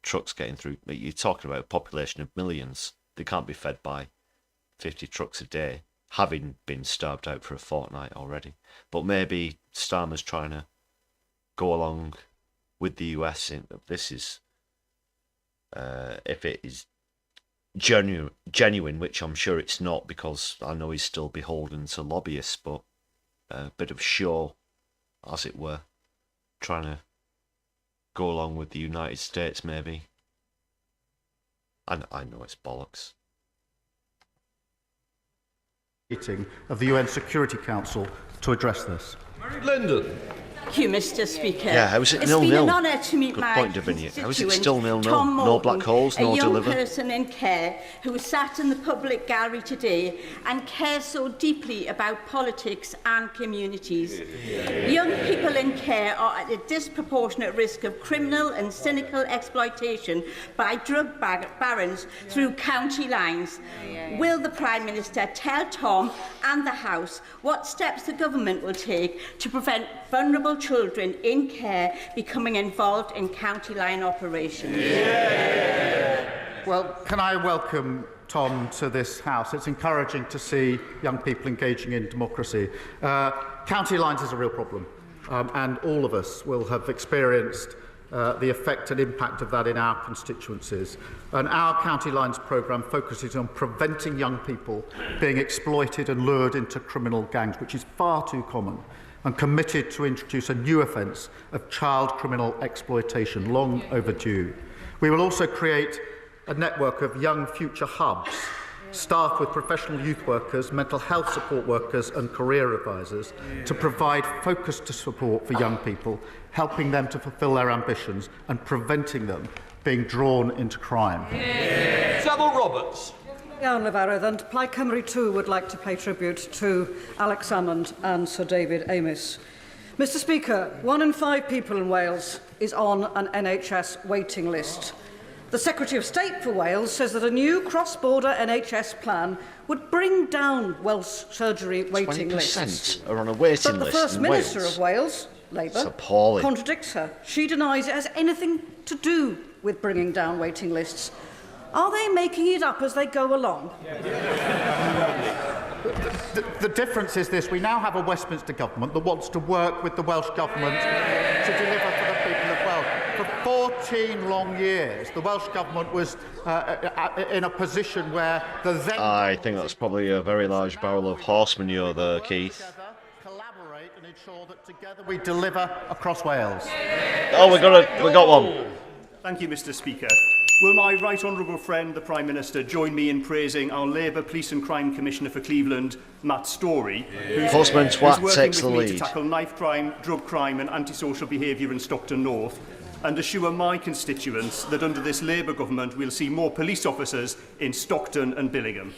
trucks getting through. You're talking about a population of millions. They can't be fed by 50 trucks a day, having been starved out for a fortnight already. But maybe Starmer's trying to go along with the US. This is, if it is genuine, which I'm sure it's not, because I know he's still beholden to lobbyists, but a bit of show, as it were, trying to go along with the United States, maybe. I know it's bollocks. Meeting of the UN Security Council to address this. Lyndon. Thank you, Mr. Speaker. Yeah, how is it 0-0? It's been an honour to meet my constituent, how is it still 0-0? Tom Morton, no black holes, no a young deliver? person in care who sat in the public gallery today and cares so deeply about politics and communities. Young people in care are at a disproportionate risk of criminal and cynical exploitation by drug barons through county lines. Will the Prime Minister tell Tom and the House what steps the government will take to prevent vulnerable children in care becoming involved in county line operations. Well, can I welcome Tom to this House? It's encouraging to see young people engaging in democracy. County lines is a real problem, and all of us will have experienced the effect and impact of that in our constituencies. And our County Lines programme focuses on preventing young people being exploited and lured into criminal gangs, which is far too common, and committed to introduce a new offence of child criminal exploitation, long overdue. We will also create a network of young future hubs, staffed with professional youth workers, mental health support workers and career advisors to provide focused support for young people, helping them to fulfil their ambitions and preventing them being drawn into crime. Savile Roberts. Iawn Lefaredd, and Plaid Cymru too would like to pay tribute to Alex Salmond and Sir David Amis. Mr Speaker, 1 in 5 people in Wales is on an NHS waiting list. The Secretary of State for Wales says that a new cross-border NHS plan would bring down Welsh surgery waiting lists. 20% are on a waiting but the list First in Minister Wales. of Wales, Labour, contradicts her. She denies it has anything to do with bringing down waiting lists. Are they making it up as they go along? The difference is this: we now have a Westminster government that wants to work with the Welsh government to deliver for the people of Wales. For 14 long years, the Welsh government was in a position where the then... I think that's probably a very large barrel of horse manure there, Keith. ...collaborate and ensure that together we deliver across Wales. Oh, we got one. Thank you, Mr Speaker. Will my right honourable friend, the Prime Minister, join me in praising our Labour Police and Crime Commissioner for Cleveland, Matt Storey, who's working with me to tackle knife crime, drug crime and antisocial behaviour in Stockton North, and assure my constituents that under this Labour government we'll see more police officers in Stockton and Billingham.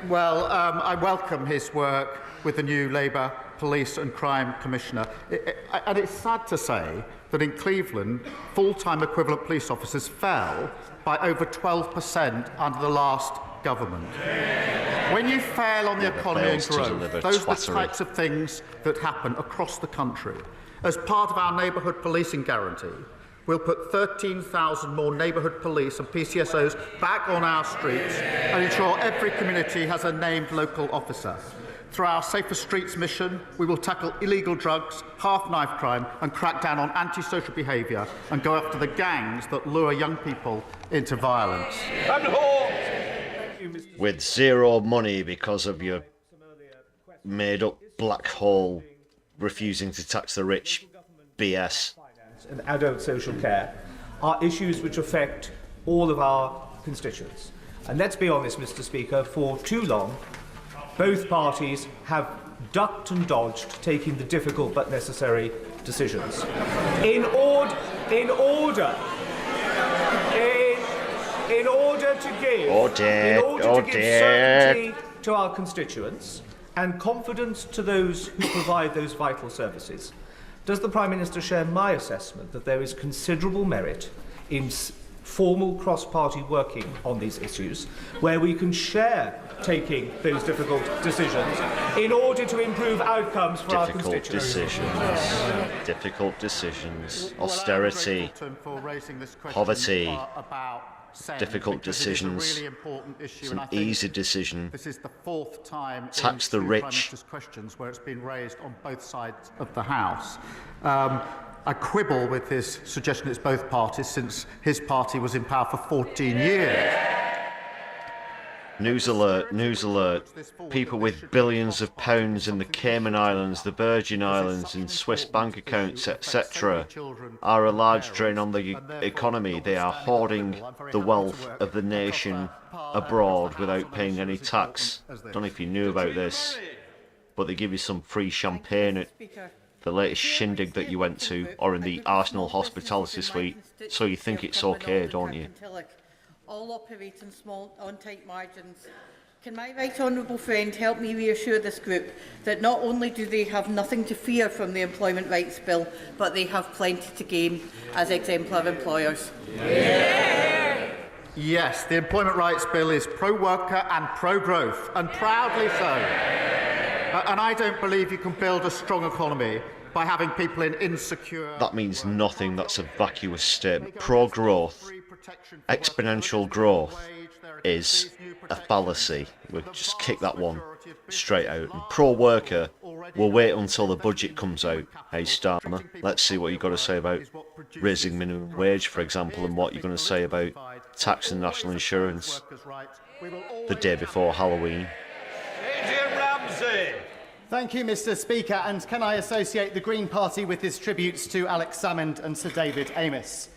Well, I welcome his work with the new Labour Police and Crime Commissioner. And it's sad to say that in Cleveland, full-time equivalent police officers fell by over 12% under the last government. When you fail on the economy and growth, those are the types of things that happen across the country. As part of our neighbourhood policing guarantee, we'll put 13,000 more neighbourhood police and PCSOs back on our streets and ensure every community has a named local officer. Through our Safer Streets mission, we will tackle illegal drugs, half-knife crime and crack down on antisocial behaviour and go after the gangs that lure young people into violence. With zero money because of your made-up black hole refusing to tax the rich BS. And adult social care are issues which affect all of our constituents. And let's be honest, Mr Speaker, for too long, both parties have ducked and dodged taking the difficult but necessary decisions. In order to give certainty to our constituents and confidence to those who provide those vital services, does the Prime Minister share my assessment that there is considerable merit in formal cross-party working on these issues, where we can share taking those difficult decisions in order to improve outcomes for our constituents? Difficult decisions. Austerity. Poverty. Difficult decisions. It's an easy decision. This is the 4th time tax the rich. Questions where it's been raised on both sides of the House. I quibble with his suggestion it's both parties, since his party was in power for 14 years. News alert, news alert. People with billions of pounds in the Cayman Islands, the Virgin Islands, in Swiss bank accounts, etc., are a large drain on the economy. They are hoarding the wealth of the nation abroad without paying any tax. I don't know if you knew about this, but they give you some free champagne at the latest shindig that you went to, or in the Arsenal hospitality suite, so you think it's okay, don't you? All operate in small, on-tight margins. Can my right honourable friend help me reassure this group that not only do they have nothing to fear from the Employment Rights Bill, but they have plenty to gain as exemplar employers? Yes, the Employment Rights Bill is pro-worker and pro-growth, and proudly so. And I don't believe you can build a strong economy by having people in insecure... That means nothing. That's a vacuous statement. Pro-growth, exponential growth is a fallacy. We'll just kick that one straight out. And pro-worker, we'll wait until the budget comes out. Hey, Starmer, let's see what you've got to say about raising minimum wage, for example, and what you're going to say about tax and national insurance the day before Halloween. Adrian Ramsey. Thank you, Mr. Speaker, and can I associate the Green Party with his tributes to Alex Salmond and Sir David Amess?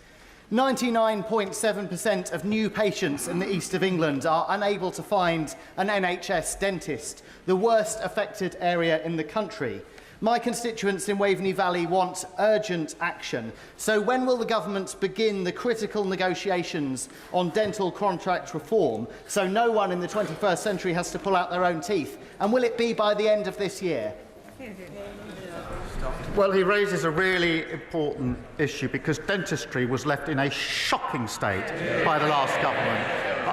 99.7% of new patients in the east of England are unable to find an NHS dentist, the worst affected area in the country. My constituents in Waveney Valley want urgent action. So when will the government begin the critical negotiations on dental contract reform so no one in the 21st century has to pull out their own teeth? And will it be by the end of this year? Well, he raises a really important issue because dentistry was left in a shocking state by the last government.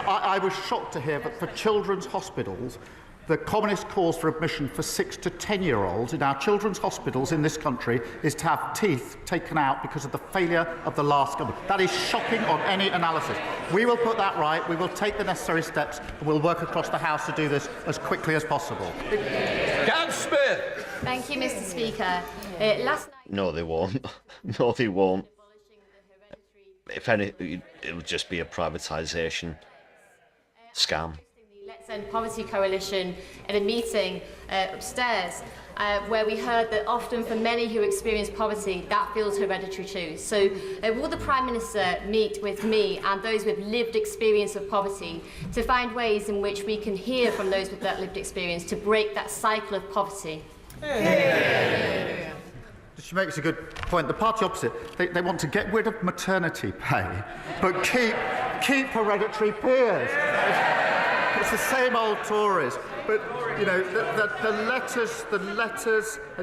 I was shocked to hear that for children's hospitals, the commonest cause for admission for 6 to 10-year-olds in our children's hospitals in this country is to have teeth taken out because of the failure of the last government. That is shocking on any analysis. We will put that right, we will take the necessary steps, and we'll work across the House to do this as quickly as possible. Dan Smith. Thank you, Mr. Speaker. Last night... No, they won't. No, they won't. If anything, it'll just be a privatisation scam. Let's End Poverty Coalition at a meeting upstairs where we heard that often for many who experience poverty, that feels hereditary too. So will the Prime Minister meet with me and those with lived experience of poverty to find ways in which we can hear from those with that lived experience to break that cycle of poverty? She makes a good point. The party opposite, they want to get rid of maternity pay, but keep hereditary peers. It's the same old Tories. But, you know, the letters,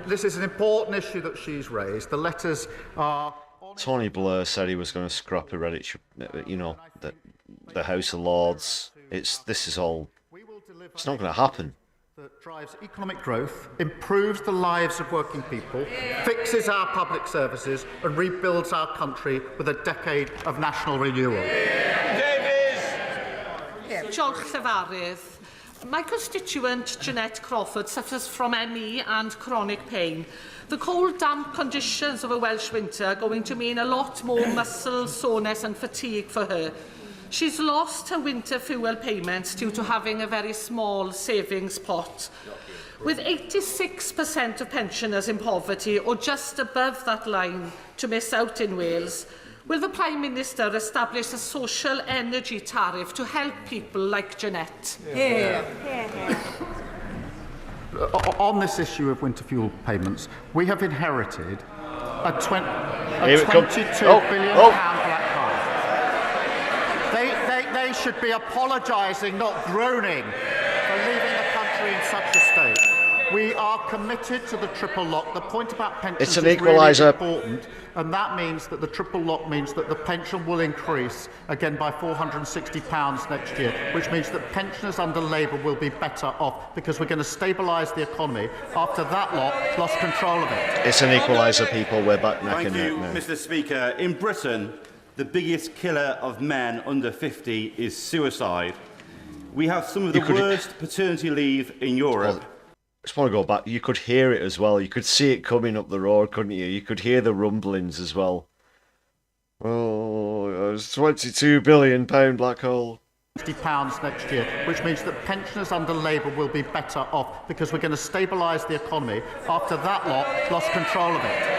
this is an important issue that she's raised. The letters are... Tony Blair said he was going to scrap hereditary, you know, the House of Lords. This is all... It's not going to happen. That drives economic growth, improves the lives of working people, fixes our public services and rebuilds our country with a decade of national renewal. Diolch Llefarydd. My constituent Jeanette Crawford suffers from ME and chronic pain. The cold, damp conditions of a Welsh winter are going to mean a lot more muscle soreness and fatigue for her. She's lost her winter fuel payments due to having a very small savings pot. With 86% of pensioners in poverty or just above that line to miss out in Wales, will the Prime Minister establish a social energy tariff to help people like Jeanette? On this issue of winter fuel payments, we have inherited a £22 billion black card. They should be apologising, not groaning, for leaving the country in such a state. We are committed to the triple lock. The point about pensions it's an is equaliser. really important, and that means that the triple lock means that the pension will increase again by £460 next year, which means that pensioners under Labour will be better off because we're going to stabilise the economy after that lot lost control of it. It's an equaliser, people. We're back neck and neck now. Mr. Speaker. In Britain, the biggest killer of men under 50 is suicide. We have some of the worst paternity leave in Europe. I just want to go back. You could hear it as well. You could see it coming up the road, couldn't you? You could hear the rumblings as well. Oh, it's £22 billion black hole. £50 next year, which means that pensioners under Labour will be better off because we're going to stabilise the economy after that lot lost control of it.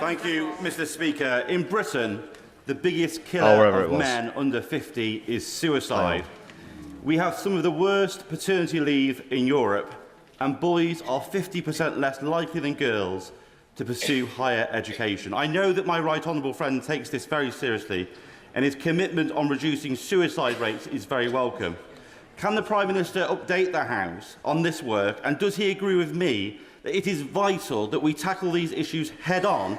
Thank you, Mr. Speaker. In Britain, the biggest killer of men under 50 is suicide. We have some of the worst paternity leave in Europe, and boys are 50% less likely than girls to pursue higher education. I know that my right honourable friend takes this very seriously, and his commitment on reducing suicide rates is very welcome. Can the Prime Minister update the House on this work, and does he agree with me that it is vital that we tackle these issues head-on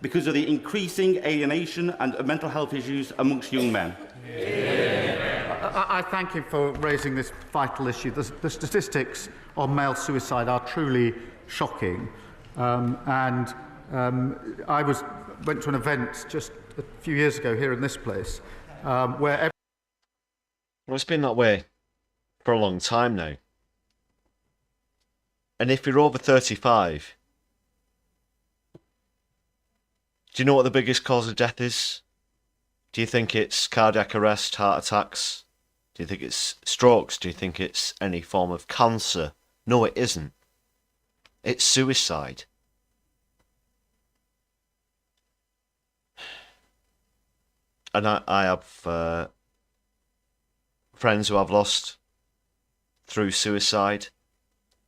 because of the increasing alienation and mental health issues amongst young men? I thank him for raising this vital issue. The statistics on male suicide are truly shocking. I went to an event just a few years ago here in this place where... Well, it's been that way for a long time now. And if you're over 35, do you know what the biggest cause of death is? Do you think it's cardiac arrest, heart attacks? Do you think it's strokes? Do you think it's any form of cancer? No, it isn't. It's suicide. And I have friends who I've lost through suicide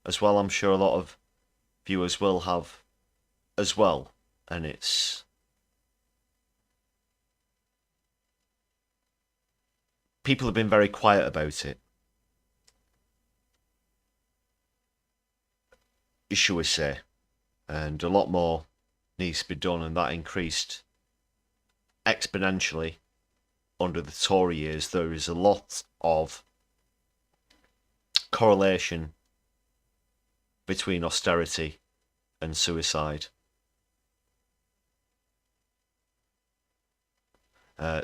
as well. I'm sure a lot of viewers will have as well. And it's... people have been very quiet about it. Shall we say. And a lot more needs to be done, and that increased exponentially under the Tory years. There is a lot of correlation between austerity and suicide.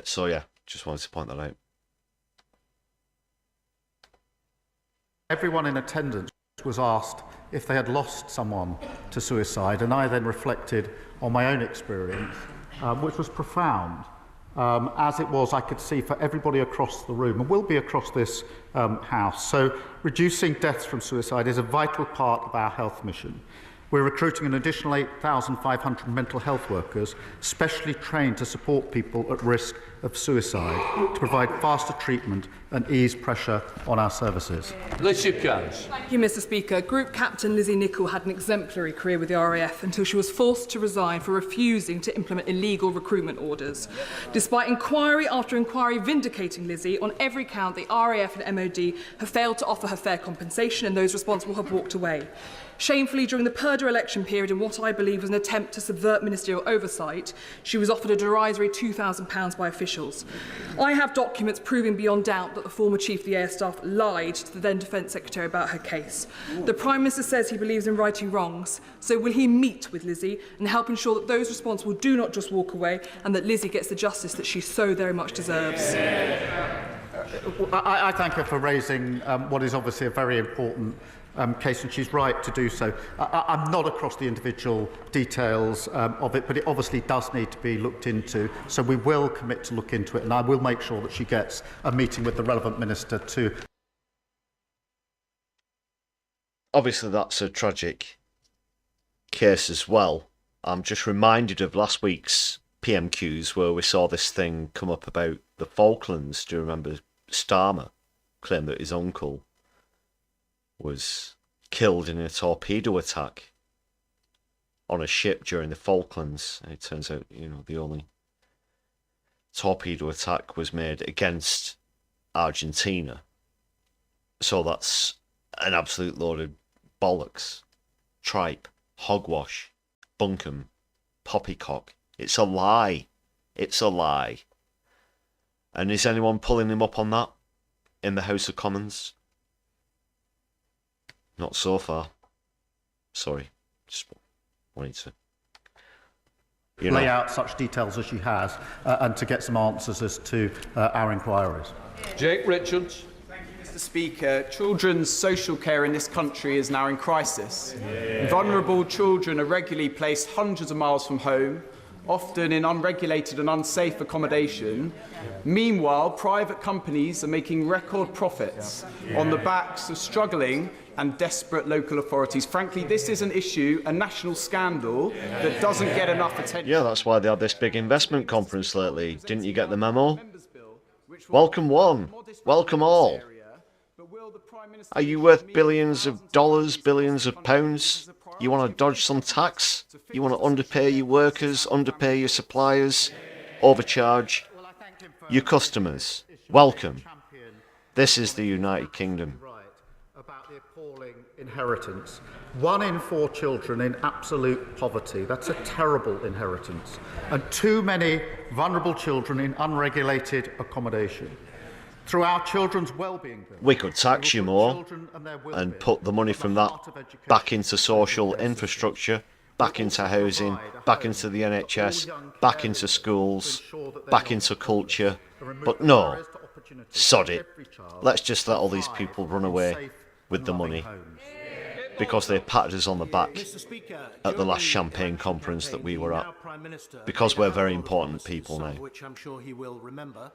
So yeah, just wanted to point that out. Everyone in attendance was asked if they had lost someone to suicide, and I then reflected on my own experience, which was profound. As it was, I could see, for everybody across the room, and will be across this house. So reducing deaths from suicide is a vital part of our health mission. We're recruiting an additional 8,500 mental health workers, specially trained to support people at risk of suicide, to provide faster treatment and ease pressure on our services. Lizzie Cans. Thank you, Mr. Speaker. Group Captain Lizzie Nichol had an exemplary career with the RAF until she was forced to resign for refusing to implement illegal recruitment orders. Despite inquiry after inquiry vindicating Lizzie, on every count the RAF and MOD have failed to offer her fair compensation, and those responsible have walked away. Shamefully, during the Purdah election period, in what I believe was an attempt to subvert ministerial oversight, she was offered a derisory £2,000 by officials. I have documents proving beyond doubt that the former Chief of the Air Staff lied to the then Defence Secretary about her case. The Prime Minister says he believes in righting wrongs, so will he meet with Lizzie and help ensure that those responsible do not just walk away, and that Lizzie gets the justice that she so very much deserves? I thank her for raising what is obviously a very important case, and she's right to do so. I'm not across the individual details of it, but it obviously does need to be looked into, so we will commit to look into it, and I will make sure that she gets a meeting with the relevant minister too. Obviously that's a tragic case as well. I'm just reminded of last week's PMQs where we saw this thing come up about the Falklands. Do you remember Starmer claimed that his uncle was killed in a torpedo attack on a ship during the Falklands? And it turns out, you know, the only torpedo attack was made against Argentina. So that's an absolute load of bollocks, tripe, hogwash, bunkum, poppycock. It's a lie. It's a lie. And is anyone pulling him up on that in the House of Commons? Not so far. Sorry. Just wanted to lay out such details as she has and to get some answers as to our inquiries. Jake Richards. Thank you, Mr. Speaker. Children's social care in this country is now in crisis. Vulnerable children are regularly placed hundreds of miles from home, often in unregulated and unsafe accommodation. Meanwhile, private companies are making record profits on the backs of struggling and desperate local authorities. Frankly, this is an issue, a national scandal, that doesn't get enough attention. Yeah, that's why they had this big investment conference lately. Didn't you get the memo? Welcome one, welcome all. Are you worth billions of dollars, billions of pounds? You want to dodge some tax? You want to underpay your workers, underpay your suppliers, overcharge your customers? Welcome. This is the United Kingdom. About the appalling inheritance. 1 in 4 children in absolute poverty. That's a terrible inheritance. And too many vulnerable children in unregulated accommodation. through our children's well-being bill. We could tax you more and put the money from that back into social infrastructure, back into housing, back into the NHS, back into schools, back into culture. But no, sod it. Let's just let all these people run away with the money because they patted us on the back at the last Champagne conference that we were at, because we're very important people now. Which I'm sure he will remember.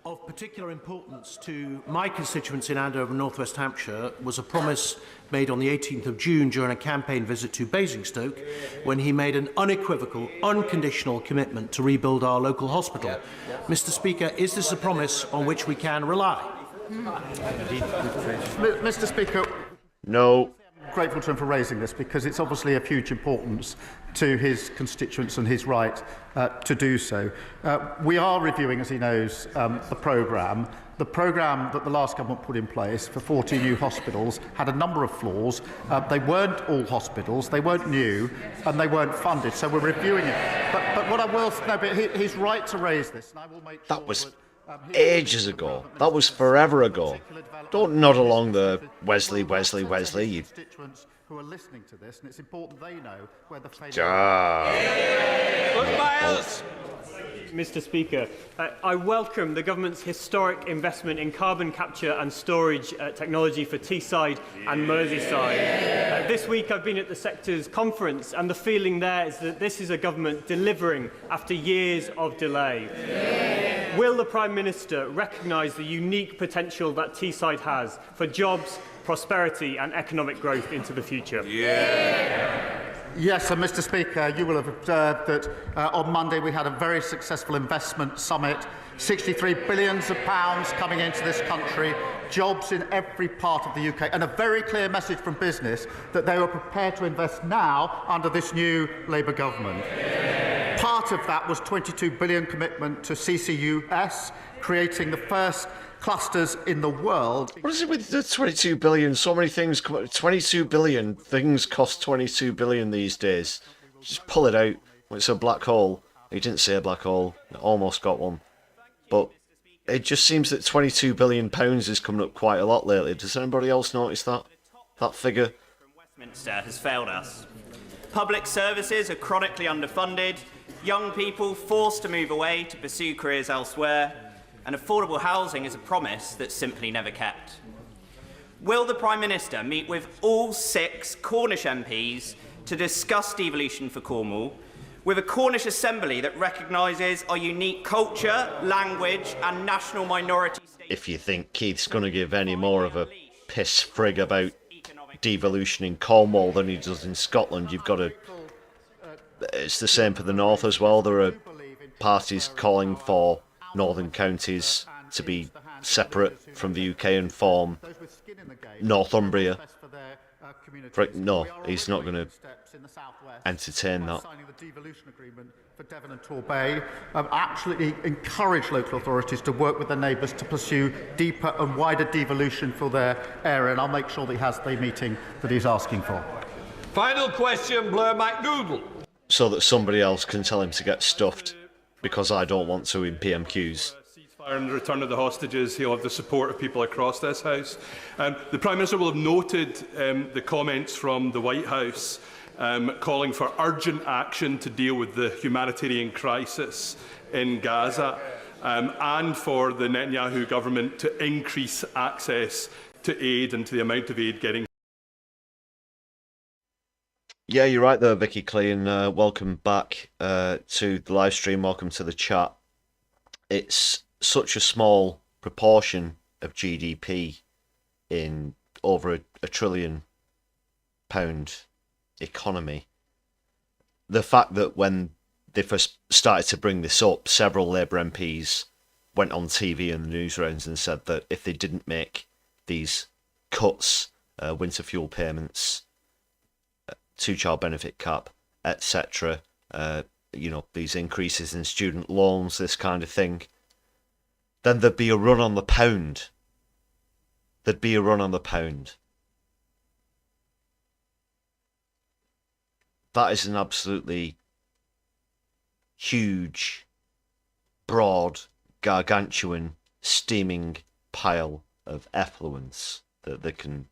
Of particular importance to my constituents in Andover, North West Hampshire, was a promise made on the 18th of June during a campaign visit to Basingstoke, when he made an unequivocal, unconditional commitment to rebuild our local hospital. Mr. Speaker, is this a promise on which we can rely? Mr. Speaker. No. I'm grateful to him for raising this, because it's obviously of huge importance to his constituents and his right to do so. We are reviewing, as he knows, the programme. The programme that the last government put in place for 40 new hospitals had a number of flaws. They weren't all hospitals, they weren't new, and they weren't funded, so we're reviewing it. But what I will say, no, but he's right to raise this, and I will make sure that was ages ago. That was forever ago. Don't nod along the Wesley. You constituents who are listening to this, and it's important they know where the Mr. Speaker, I welcome the government's historic investment in carbon capture and storage technology for Teesside and Merseyside. This week I've been at the sector's conference, and the feeling there is that this is a government delivering after years of delay. Will the Prime Minister recognise the unique potential that Teesside has for jobs, prosperity and economic growth into the future? Yes, and Mr. Speaker, you will have observed that on Monday we had a very successful investment summit, £63 billion coming into this country, jobs in every part of the UK, and a very clear message from business that they were prepared to invest now under this new Labour government. Part of that was £22 billion commitment to CCUS, creating the first clusters in the world. What is it with the 22 billion? So many things, 22 billion things cost 22 billion these days. Just pull it out. It's a black hole. He didn't say a black hole. It almost got one. But it just seems that 22 billion pounds is coming up quite a lot lately. Does anybody else notice that figure? Westminster has failed us. Public services are chronically underfunded, young people forced to move away to pursue careers elsewhere, and affordable housing is a promise that's simply never kept. Will the Prime Minister meet with all 6 Cornish MPs to discuss devolution for Cornwall, with a Cornish Assembly that recognises our unique culture, language and national minority status? If you think Keith's going to give any more of a piss frig about devolution in Cornwall than he does in Scotland, you've got to... It's the same for the North as well. There are parties calling for northern counties to be separate from the UK and form Northumbria. No, he's not going to entertain that. Signing the devolution agreement for Devon and Torbay, absolutely encourage local authorities to work with their neighbours to pursue deeper and wider devolution for their area, and I'll make sure that he has the meeting that he's asking for. Final question, Blair McDougall. So that somebody else can tell him to get stuffed, because I don't want to in PMQs. Ceasefire and the return of the hostages, he'll have the support of people across this House. The Prime Minister will have noted the comments from the White House calling for urgent action to deal with the humanitarian crisis in Gaza, and for the Netanyahu government to increase access to aid and to the amount of aid getting. Yeah, you're right there, Vicky Clean. Welcome back to the live stream. Welcome to the chat. It's such a small proportion of GDP in over a £1 trillion economy. The fact that when they first started to bring this up, several Labour MPs went on TV and the news rounds and said that if they didn't make these cuts, winter fuel payments, 2-child benefit cap, etc., these increases in student loans, this kind of thing, then there'd be a run on the pound. There'd be a run on the pound. That is an absolutely huge, broad, gargantuan, steaming pile of effluence that they can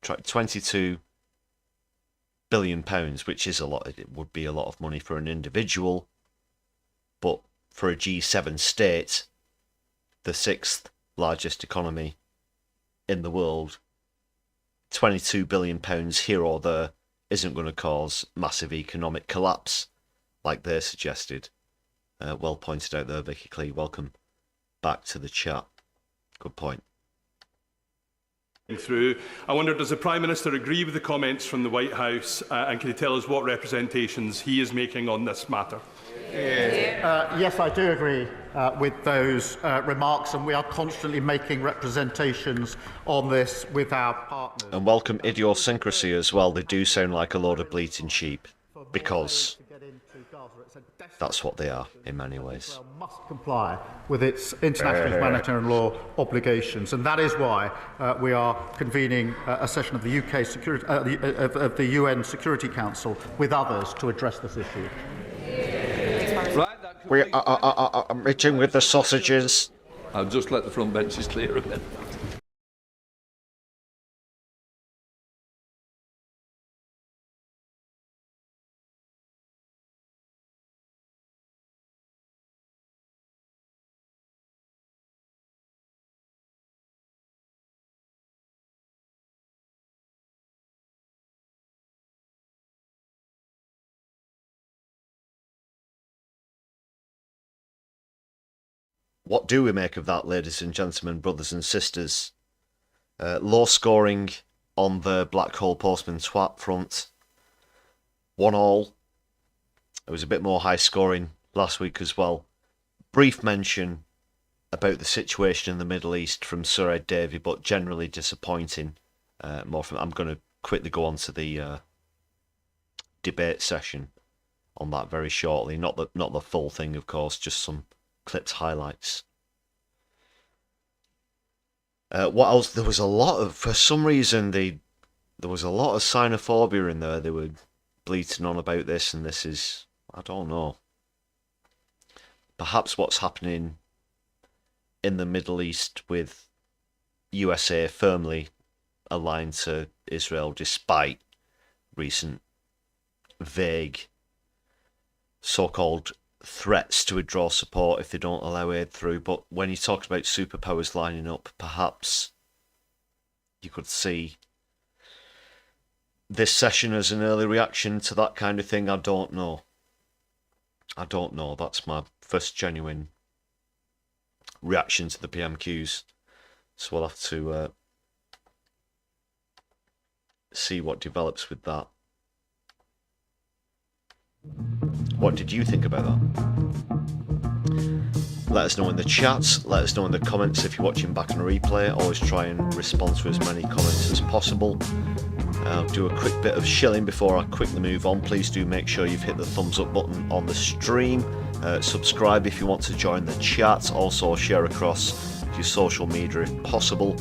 try. £22 billion, which is a lot. It would be a lot of money for an individual, but for a G7 state, the 6th largest economy in the world, £22 billion here or there isn't going to cause massive economic collapse like they suggested. Well pointed out there, Vicky Clee. Welcome back to the chat. Good point. Through. I wonder, does the Prime Minister agree with the comments from the White House, and can he tell us what representations he is making on this matter? Yes, I do agree with those remarks, and we are constantly making representations on this with our partners. And welcome idiosyncrasy as well. They do sound like a load of bleating sheep, because that's what they are in many ways. Must comply with its international humanitarian law obligations, and that is why we are convening a session of the UK Security of the UN Security Council with others to address this issue. We are meeting with the sausages. I'll just let the front benches clear a bit. What do we make of that, ladies and gentlemen, brothers and sisters? Low scoring on the Black Hole Postman twat front. 1-1. It was a bit more high scoring last week as well. Brief mention about the situation in the Middle East from Sir Ed Davey, but generally disappointing. I'm going to quickly go on to the debate session on that very shortly. Not the full thing, of course, just some clipped highlights. What else? There was a lot of, for some reason, there was a lot of xenophobia in there. They were bleating on about this, and this is, I don't know. Perhaps what's happening in the Middle East with USA firmly aligned to Israel, despite recent vague so-called threats to withdraw support if they don't allow aid through. But when you talk about superpowers lining up, perhaps you could see this session as an early reaction to that kind of thing. I don't know. That's my first genuine reaction to the PMQs. So we'll have to see what develops with that. What did you think about that? Let us know in the chats, let us know in the comments if you're watching back on a replay. Always try and respond to as many comments as possible. I'll do a quick bit of shilling before I quickly move on. Please do make sure you've hit the thumbs up button on the stream. Subscribe if you want to join the chat. Also share across your social media if possible.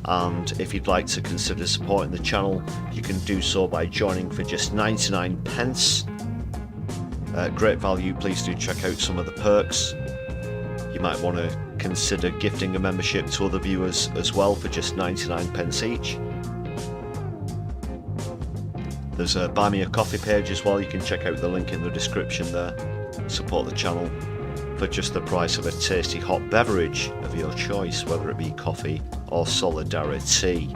And if you'd like to consider supporting the channel, you can do so by joining for just 99p. Great value. Please do check out some of the perks. You might want to consider gifting a membership to other viewers as well for just 99p each. There's a Buy Me a Coffee page as well. You can check out the link in the description there. Support the channel for just the price of a tasty hot beverage of your choice, whether it be coffee or Solidari-Tea.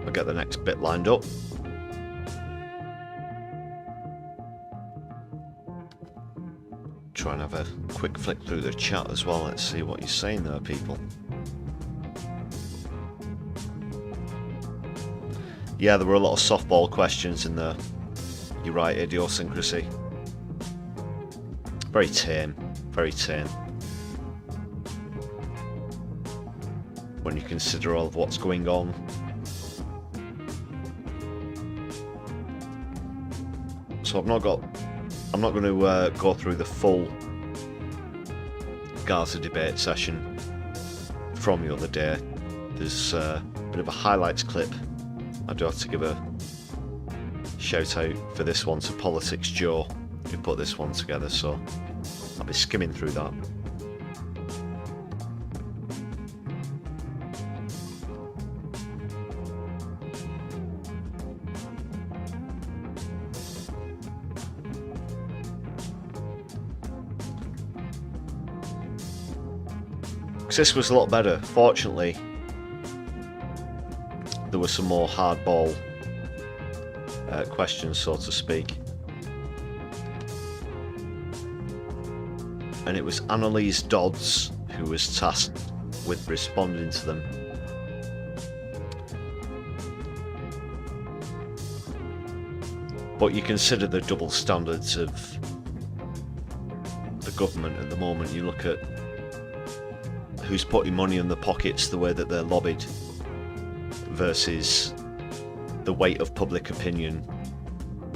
I'll get the next bit lined up. Try and have a quick flick through the chat as well. Let's see what you're saying there, people. Yeah, there were a lot of softball questions in there. You're right, idiosyncrasy. Very tame, very tame. When you consider all of what's going on. So I'm not going to go through the full Gaza debate session from the other day. There's a bit of a highlights clip. I do have to give a shout out for this one to Politics Joe, who put this one together, so I'll be skimming through that. This was a lot better. Fortunately, there were some more hardball questions, so to speak. And it was Annalise Dodds who was tasked with responding to them. But you consider the double standards of the government at the moment. You look at who's putting money in the pockets, the way that they're lobbied, versus the weight of public opinion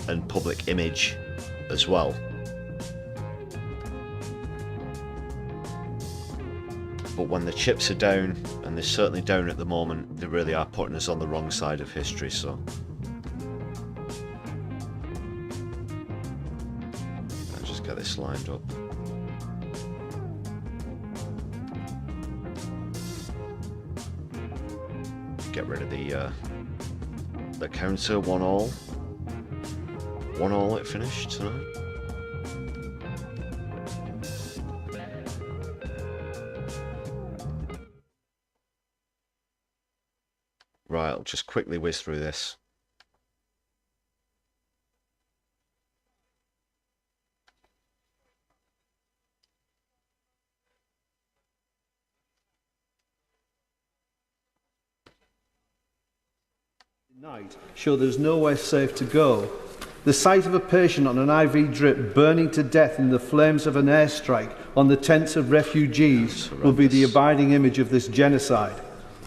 and public image as well. But when the chips are down, and they're certainly down at the moment, they really are putting us on the wrong side of history, so I'll just get this lined up. Get rid of the counter. 1-1. 1-1 it finished tonight. Right, I'll just quickly whiz through this. Night show there's nowhere safe to go. The sight of a patient on an IV drip burning to death in the flames of an airstrike on the tents of refugees will be the abiding image of this genocide.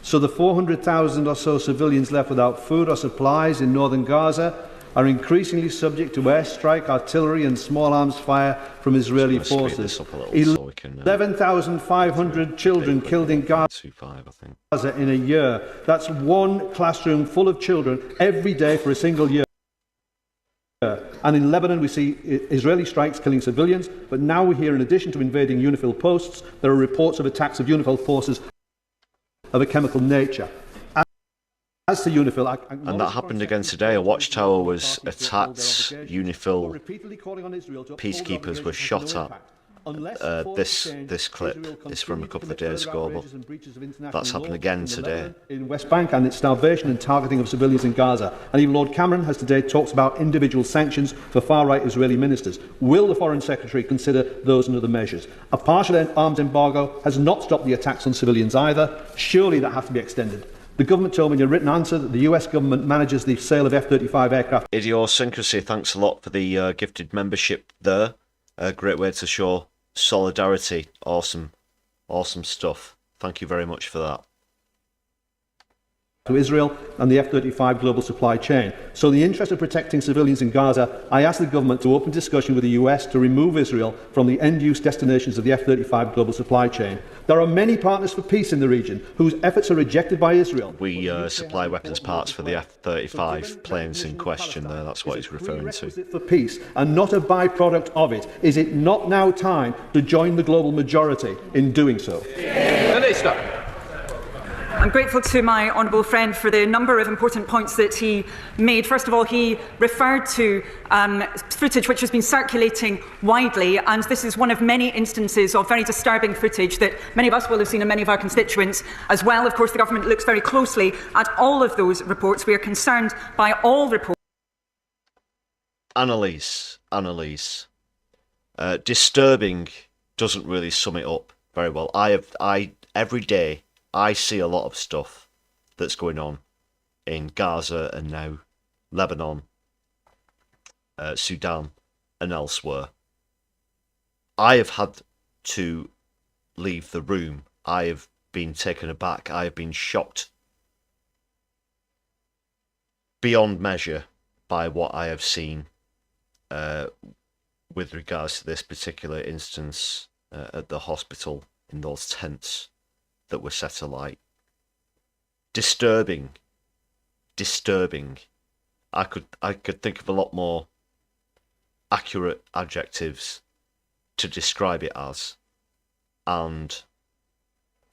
So the 400,000 or so civilians left without food or supplies in northern Gaza are increasingly subject to airstrike, artillery and small arms fire from Israeli forces. 11,500 children killed in Gaza in a year. That's one classroom full of children every day for a single year. And in Lebanon we see Israeli strikes killing civilians, but now we hear, in addition to invading UNIFIL posts, there are reports of attacks of UNIFIL forces of a chemical nature. As to UNIFIL, and that happened again today. A watchtower was attacked. UNIFIL peacekeepers were shot at. This clip is from a couple of days ago, but that's happened again today. In West Bank, and its starvation and targeting of civilians in Gaza. And even Lord Cameron has today talked about individual sanctions for far-right Israeli ministers. Will the Foreign Secretary consider those and other measures? A partial arms embargo has not stopped the attacks on civilians either. Surely that has to be extended. The government told me in a written answer that the US government manages the sale of F-35 aircraft. Idiosyncrasy, thanks a lot for the gifted membership there. A great way to show solidarity. Awesome stuff. Thank you very much for that. To Israel and the F-35 global supply chain. So in the interest of protecting civilians in Gaza, I asked the government to open discussion with the US to remove Israel from the end-use destinations of the F-35 global supply chain. There are many partners for peace in the region whose efforts are rejected by Israel. We supply weapons parts for the F-35 planes in question there, that's what he's referring to. For peace and not a byproduct of it. Is it not now time to join the global majority in doing so? Minister. I'm grateful to my honourable friend for the number of important points that he made. First of all, he referred to footage which has been circulating widely, and this is one of many instances of very disturbing footage that many of us will have seen and many of our constituents as well. Of course, the government looks very closely at all of those reports. We are concerned by all reports. Annalise. Disturbing doesn't really sum it up very well. Every day I see a lot of stuff that's going on in Gaza and now Lebanon, Sudan and elsewhere. I have had to leave the room. I have been taken aback. I have been shocked beyond measure by what I have seen with regards to this particular instance at the hospital in those tents. that were set alight. Disturbing. Disturbing. I could think of a lot more accurate adjectives to describe it as. And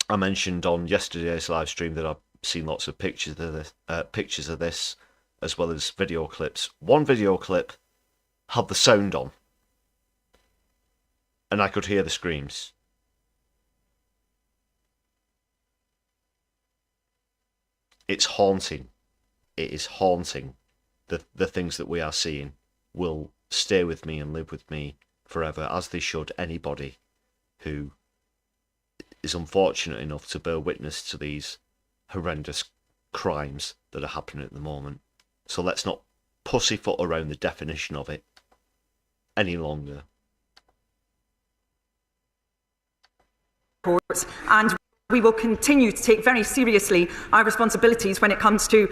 I mentioned on yesterday's live stream that I've seen lots of pictures of this, as well as video clips. One video clip had the sound on, and I could hear the screams. It's haunting. It is haunting. The things that we are seeing will stay with me and live with me forever, as they should anybody who is unfortunate enough to bear witness to these horrendous crimes that are happening at the moment. So let's not pussyfoot around the definition of it any longer. And we will continue to take very seriously our responsibilities when it comes to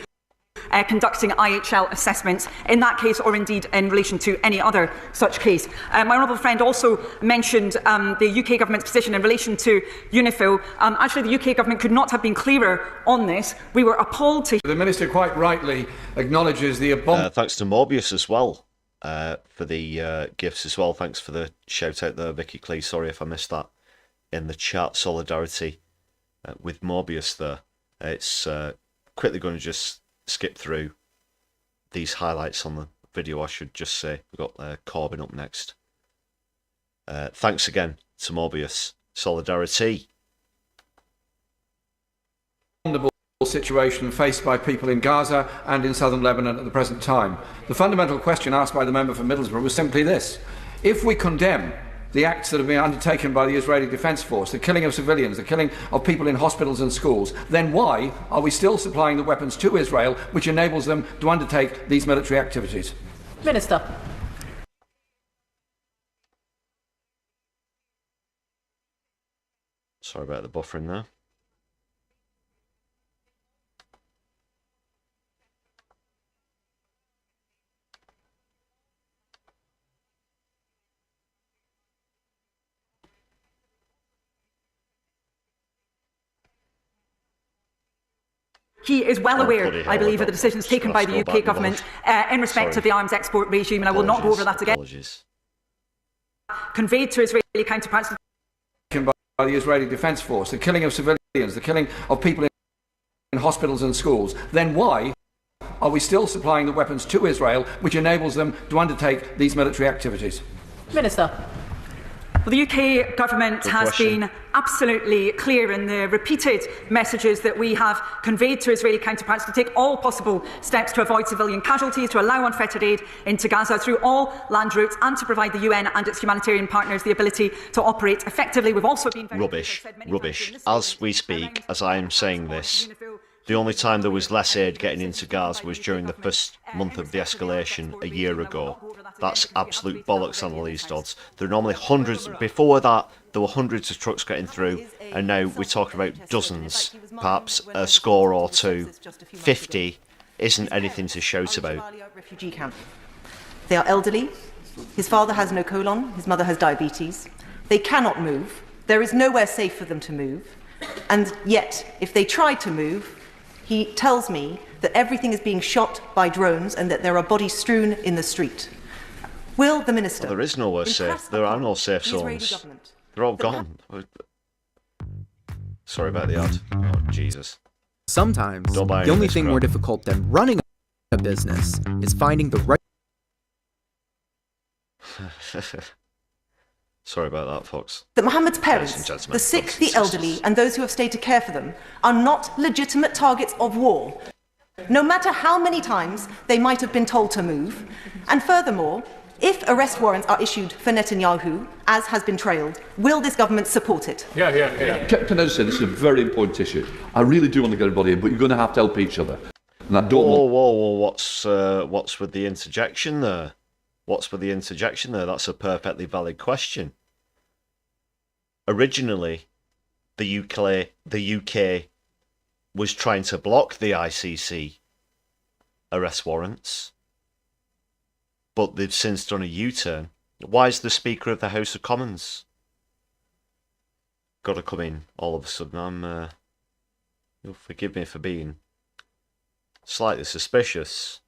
conducting IHL assessments in that case, or indeed in relation to any other such case. My honourable friend also mentioned the UK government's position in relation to UNIFIL. Actually, the UK government could not have been clearer on this. We were appalled to... The Minister quite rightly acknowledges the thanks to Morbius as well for the gifts as well. Thanks for the shout out there, Vicky Clee. Sorry if I missed that in the chat. Solidarity with Morbius there. It's quickly going to just skip through these highlights on the video, I should just say. We've got Corbyn up next. Thanks again to Morbius. Solidarity. Situation faced by people in Gaza and in southern Lebanon at the present time. The fundamental question asked by the member for Middlesbrough was simply this: if we condemn the acts that have been undertaken by the Israeli Defence Force, the killing of civilians, the killing of people in hospitals and schools, then why are we still supplying the weapons to Israel which enables them to undertake these military activities? Minister. Sorry about the buffering there. He is well aware, I believe, of the decisions taken by the UK government in respect of the arms export regime, and I will not go over that again. Conveyed to Israeli counterparts. By the Israeli Defence Force, the killing of civilians, the killing of people in hospitals and schools, then why are we still supplying the weapons to Israel which enables them to undertake these military activities? Minister. Well, the UK government has been absolutely clear in the repeated messages that we have conveyed to Israeli counterparts to take all possible steps to avoid civilian casualties, to allow unfettered aid into Gaza through all land routes, and to provide the UN and its humanitarian partners the ability to operate effectively. We've also been very rubbish. As we speak, as I am saying this, the only time there was less aid getting into Gaza was during the first month of the escalation a year ago. That's absolute bollocks, Annalise Dodds. There are normally hundreds. Before that, there were hundreds of trucks getting through, and now we're talking about dozens, perhaps a score or two. 50 isn't anything to shout about. Refugee camp. They are elderly. His father has no colon. His mother has diabetes. They cannot move. There is nowhere safe for them to move. And yet, if they try to move, he tells me that everything is being shot by drones and that there are bodies strewn in the street. Will the Minister... Well, there is nowhere safe. There are no safe zones. They're all gone. Sorry about the ad. Oh, Jesus. Sometimes, the only thing more difficult than running a business is finding the right... Sorry about that, folks. That Mohammed's parents, the sick, the elderly, and those who have stayed to care for them, are not legitimate targets of war, no matter how many times they might have been told to move. And furthermore, if arrest warrants are issued for Netanyahu, as has been trailed, will this government support it? Yeah. Can I just say, this is a very important issue. I really do want to get everybody in, but you're going to have to help each other. And I don't whoa, what's with the interjection there? What's with the interjection there? That's a perfectly valid question. Originally, the UK was trying to block the ICC arrest warrants, but they've since done a U-turn. Why is the Speaker of the House of Commons got to come in all of a sudden. You'll forgive me for being slightly suspicious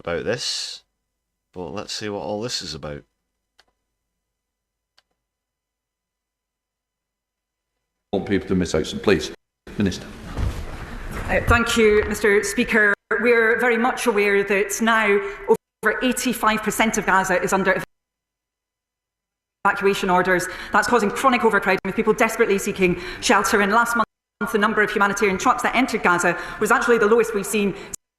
about this, but let's see what all this is about. I want people to miss out, so please, Minister. Thank you, Mr. Speaker. We're very much aware that now over 85% of Gaza is under evacuation orders. That's causing chronic overcrowding with people desperately seeking shelter. And last month, the number of humanitarian trucks that entered Gaza was actually the lowest we've seen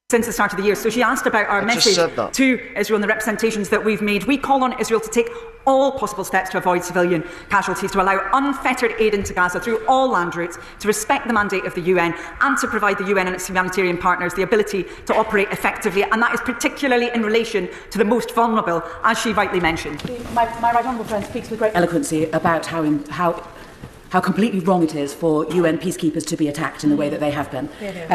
since the start of the year. So she asked about our message to Israel and the representations that we've made. We call on Israel to take all possible steps to avoid civilian casualties, to allow unfettered aid into Gaza through all land routes, to respect the mandate of the UN, and to provide the UN and its humanitarian partners the ability to operate effectively. And that is particularly in relation to the most vulnerable, as she rightly mentioned. My right honourable friend speaks with great eloquency about how completely wrong it is for UN peacekeepers to be attacked in the way that they have been.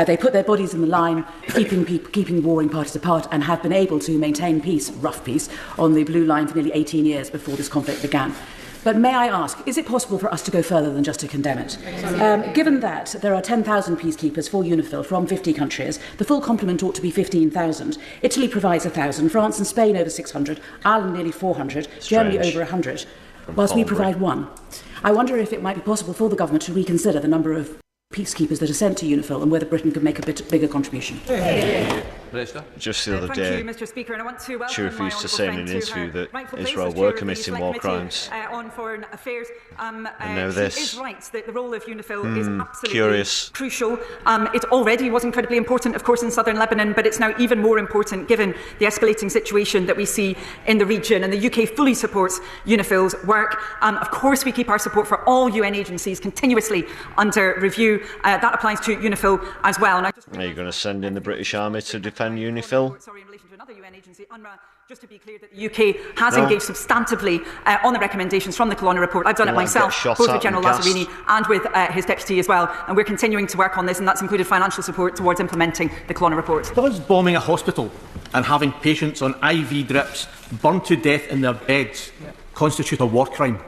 They put their bodies in the line, keeping warring parties apart, and have been able to maintain peace, rough peace, on the blue line for nearly 18 years before this conflict began. But may I ask, is it possible for us to go further than just to condemn it? Given that there are 10,000 peacekeepers for UNIFIL from 50 countries, the full complement ought to be 15,000. Italy provides 1,000, France and Spain over 600, Ireland nearly 400, Germany over 100, whilst we provide 1. I wonder if it might be possible for the government to reconsider the number of peacekeepers that are sent to UNIFIL and whether Britain could make a bit bigger contribution. Just the other day, Mr. Speaker, and I want to she refused to say in an interview that Israel were committing war crimes. On foreign affairs, and now this. She is right that the role of UNIFIL is absolutely crucial. It already was incredibly important, of course, in southern Lebanon, but it's now even more important given the escalating situation that we see in the region. And the UK fully supports UNIFIL's work. Of course, we keep our support for all UN agencies continuously under review. That applies to UNIFIL as well. And Are you going to send in the British Army to defend UNIFIL? Sorry, in relation to another UN agency, UNRWA, just to be clear that the UK has engaged substantively on the recommendations from the Colonna report. I've done it myself, both with General Lazzarini and with his deputy as well, and we're continuing to work on this, and that's included financial support towards implementing the Colonna report. Does bombing a hospital and having patients on IV drips burned to death in their beds constitute a war crime?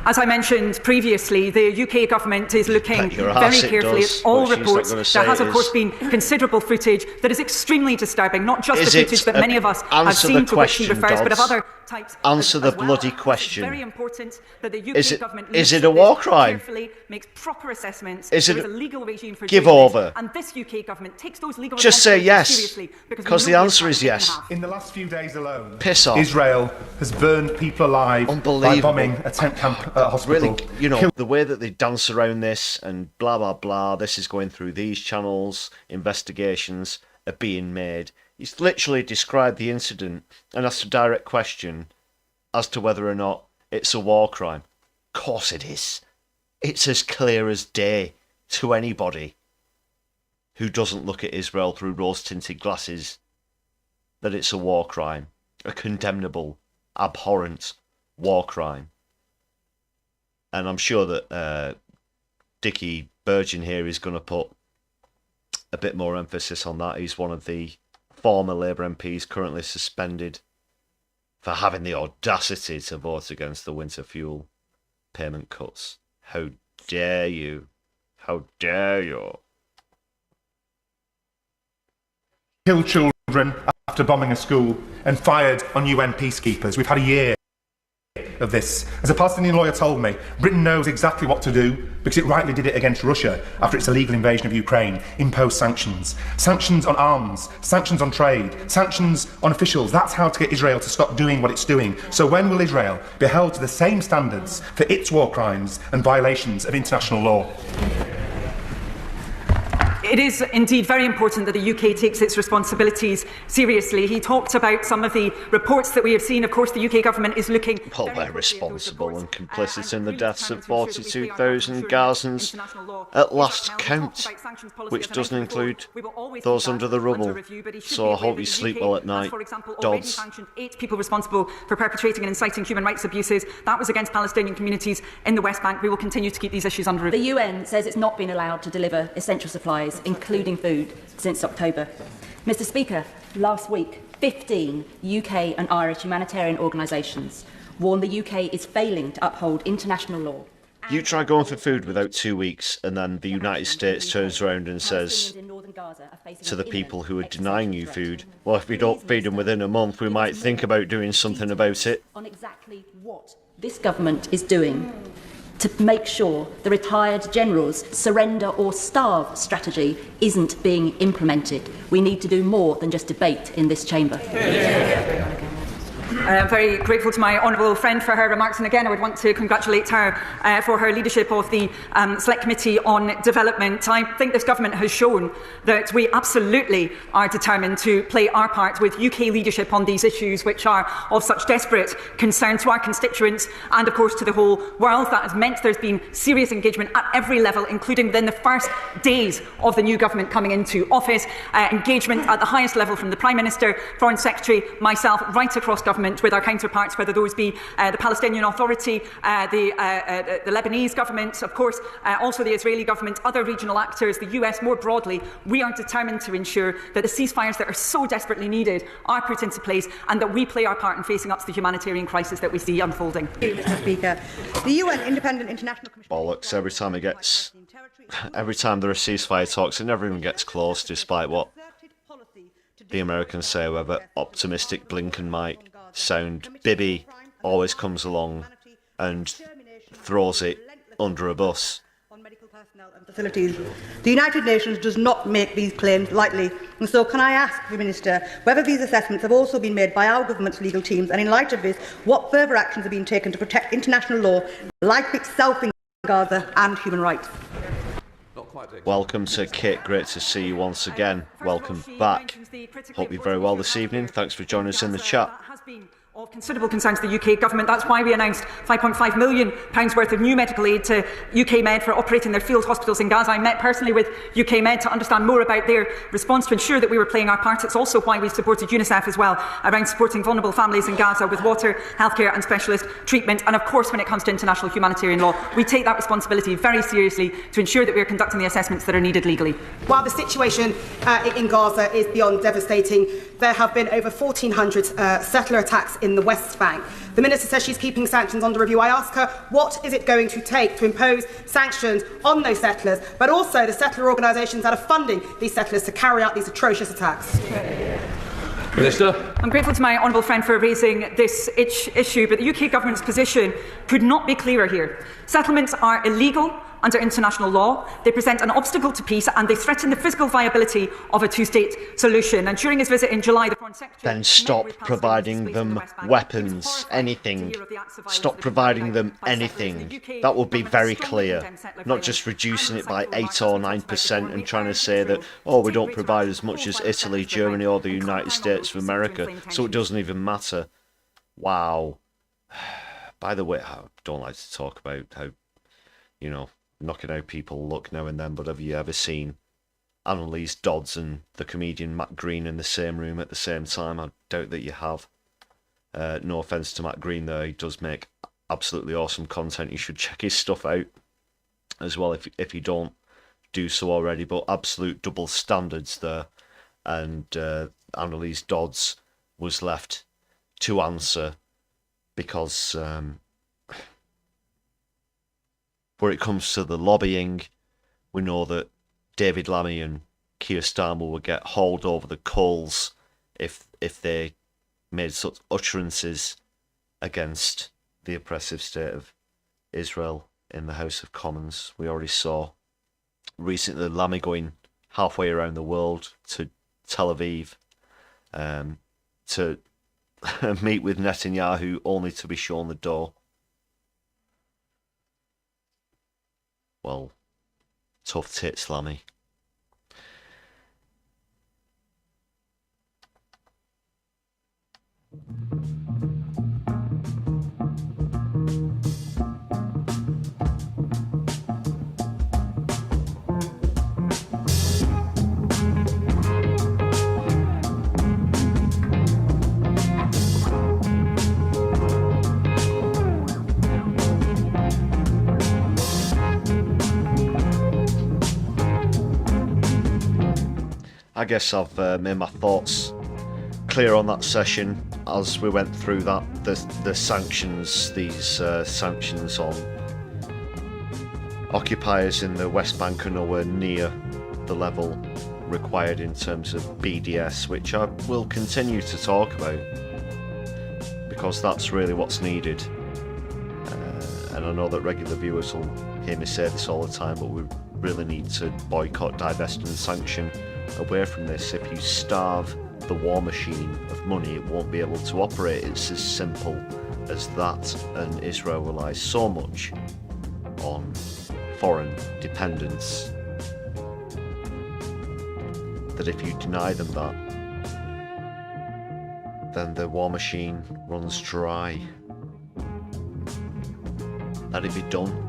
As I mentioned previously, the UK government is looking very carefully at all reports. There has, of course, been considerable footage that is extremely disturbing, not just the footage that many of us have seen to which he refers, but of other types. Answer the bloody question. It's very important that the UK government is it a war crime? Carefully, makes proper assessments. Is it there is a legal regime for give doing over? This, and this UK government takes those legal just say yes, seriously, because the answer is yes. In the last few days alone, piss off. Israel has burned people alive by bombing a tent camp at a hospital. Really, you know, the way that they dance around this and blah, blah, blah, this is going through these channels, investigations are being made. He's literally described the incident and asked a direct question as to whether or not it's a war crime. Of course it is. It's as clear as day to anybody who doesn't look at Israel through rose-tinted glasses that it's a war crime, a condemnable, abhorrent war crime. And I'm sure that Dickie Burgeon here is going to put a bit more emphasis on that. He's one of the former Labour MPs currently suspended for having the audacity to vote against the winter fuel payment cuts. How dare you? How dare you? Killed children after bombing a school and fired on UN peacekeepers. We've had a year of this. As a Palestinian lawyer told me, Britain knows exactly what to do because it rightly did it against Russia after its illegal invasion of Ukraine, imposed sanctions. Sanctions on arms, sanctions on trade, sanctions on officials. That's how to get Israel to stop doing what it's doing. So when will Israel be held to the same standards for its war crimes and violations of international law? It is indeed very important that the UK takes its responsibilities seriously. He talked about some of the reports that we have seen. Of course, the UK government is looking... Well, they're responsible and complicit in the deaths of 42,000 Gazans at last count, which doesn't include those under the rubble. So I hope you sleep well at night, Dodds. 8 people responsible for perpetrating and inciting human rights abuses. That was against Palestinian communities in the West Bank. We will continue to keep these issues under review. The UN says it's not been allowed to deliver essential supplies, including food, since October. Mr. Speaker, last week, 15 UK and Irish humanitarian organisations warn the UK is failing to uphold international law. You try going for food without 2 weeks, and then the United States turns around and says to the people who are denying you food, well, if we don't feed them within a month, we might think about doing something about it. On exactly what this government is doing to make sure the retired general's surrender or starve strategy isn't being implemented. We need to do more than just debate in this chamber. I'm very grateful to my honourable friend for her remarks, and again I would want to congratulate her for her leadership of the Select Committee on Development. I think this government has shown that we absolutely are determined to play our part with UK leadership on these issues which are of such desperate concern to our constituents and of course to the whole world. That has meant there's been serious engagement at every level, including within the first days of the new government coming into office, engagement at the highest level from the Prime Minister, Foreign Secretary, myself, right across government with our counterparts, whether those be the Palestinian Authority, the Lebanese government, of course, also the Israeli government, other regional actors, the US more broadly. We are determined to ensure that the ceasefires that are so desperately needed are put into place and that we play our part in facing up to the humanitarian crisis that we see unfolding. Mr. Speaker, the UN Independent International Commission... Bollocks, every time there are ceasefire talks, it never even gets close, despite what the Americans say, however optimistic Blinken might sound. Bibi always comes along and throws it under a bus. Facilities. The United Nations does not make these claims lightly, and so can I ask the Minister whether these assessments have also been made by our government's legal teams, and in light of this, what further actions have been taken to protect international law, life itself in Gaza, and human rights? Welcome to Kit, great to see you once again. Welcome back. Hope you're very well this evening. Thanks for joining us in the chat. Of considerable concern to the UK government. That's why we announced £5.5 million worth of new medical aid to UK Med for operating their field hospitals in Gaza. I met personally with UK Med to understand more about their response to ensure that we were playing our part. It's also why we supported UNICEF as well around supporting vulnerable families in Gaza with water, healthcare and specialist treatment. And of course, when it comes to international humanitarian law, we take that responsibility very seriously to ensure that we are conducting the assessments that are needed legally. While the situation in Gaza is beyond devastating, there have been over 1,400 settler attacks in the West Bank. The Minister says she's keeping sanctions under review. I ask her, what is it going to take to impose sanctions on those settlers, but also the settler organisations that are funding these settlers to carry out these atrocious attacks? Minister. I'm grateful to my honourable friend for raising this issue, but the UK government's position could not be clearer here. Settlements are illegal under international law. They present an obstacle to peace and they threaten the physical viability of a two-state solution. And during his visit in July, the Foreign Secretary... Then stop providing them weapons, anything. Stop providing them anything. That would be very clear. Not just reducing it by 8 or 9% and trying to say that, oh, we don't provide as much as Italy, Germany or the United States of America, so it doesn't even matter. Wow. By the way, I don't like to talk about how, knocking out people look now and then, but have you ever seen Annalise Dodds and the comedian Matt Green in the same room at the same time? I doubt that you have. No offence to Matt Green there, he does make absolutely awesome content. You should check his stuff out as well if you don't do so already, but absolute double standards there. And Annalise Dodds was left to answer because... where it comes to the lobbying, we know that David Lammy and Keir Starmer would get hauled over the coals if they made such utterances against the oppressive state of Israel in the House of Commons. We already saw recently Lammy going halfway around the world to Tel Aviv to meet with Netanyahu, only to be shown the door. Well, tough tits, Lammy. I guess I've made my thoughts clear on that session. as we went through that, the sanctions, these sanctions on occupiers in the West Bank are nowhere near the level required in terms of BDS, which I will continue to talk about, because that's really what's needed. And I know that regular viewers will hear me say this all the time, but we really need to boycott, divest and sanction away from this. If you starve the war machine of money, it won't be able to operate. It's as simple as that, and Israel relies so much on foreign dependence that if you deny them that, then the war machine runs dry. Let it be done.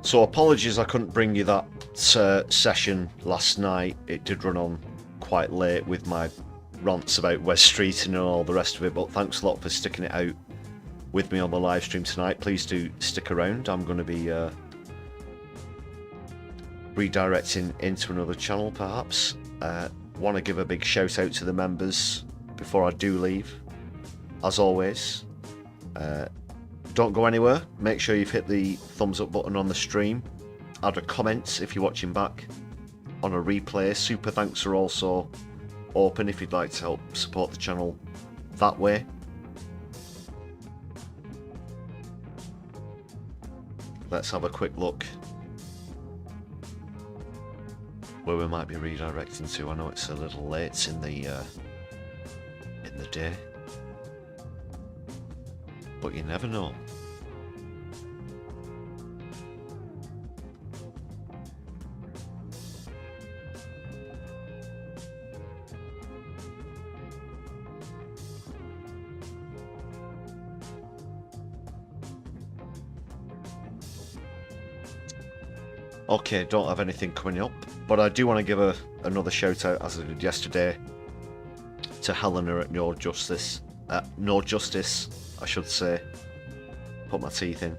So apologies I couldn't bring you that session last night. It did run on quite late with my rants about West Street and all the rest of it, but thanks a lot for sticking it out with me on the live stream tonight. Please do stick around. I'm going to be redirecting into another channel perhaps. Want to give a big shout out to the members before I do leave. As always, don't go anywhere. Make sure you've hit the thumbs up button on the stream. Add a comment if you're watching back on a replay. Super thanks are also open if you'd like to help support the channel that way. Let's have a quick look where we might be redirecting to. I know it's a little late in the day, but you never know. Okay, don't have anything coming up, but I do want to give another shout out, as I did yesterday, to Helena at No Justice, I should say. Put my teeth in.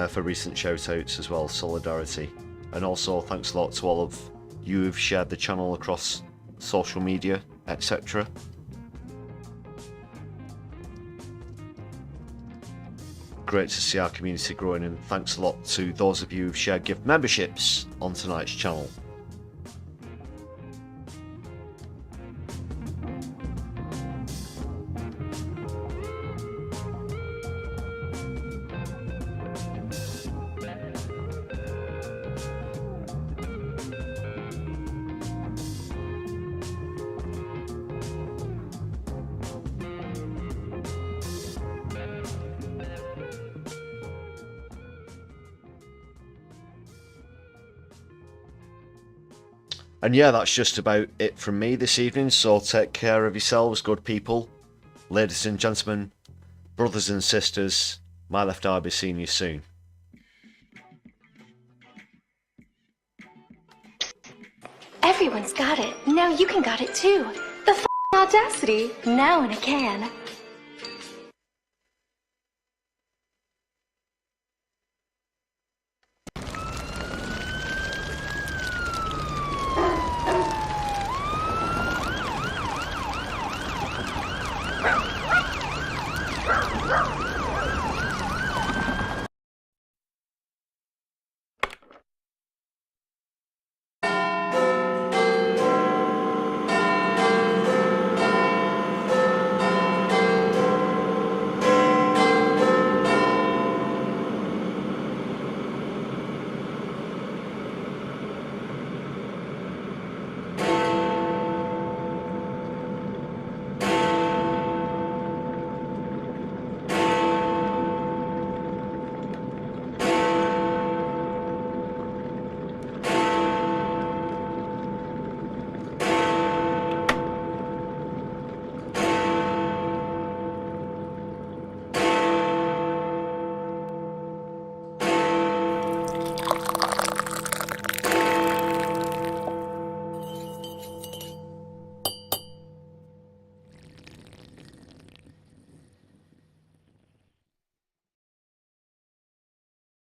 For recent shout outs as well, Solidarity. And also thanks a lot to all of you who've shared the channel across social media, etc. Great to see our community growing, and thanks a lot to those of you who've shared gift memberships on tonight's channel. And yeah, that's just about it from me this evening, so take care of yourselves, good people. Ladies and gentlemen, brothers and sisters, my Left eye will be seeing you soon. Everyone's got it. Now you can got it too. The audacity, now in a can.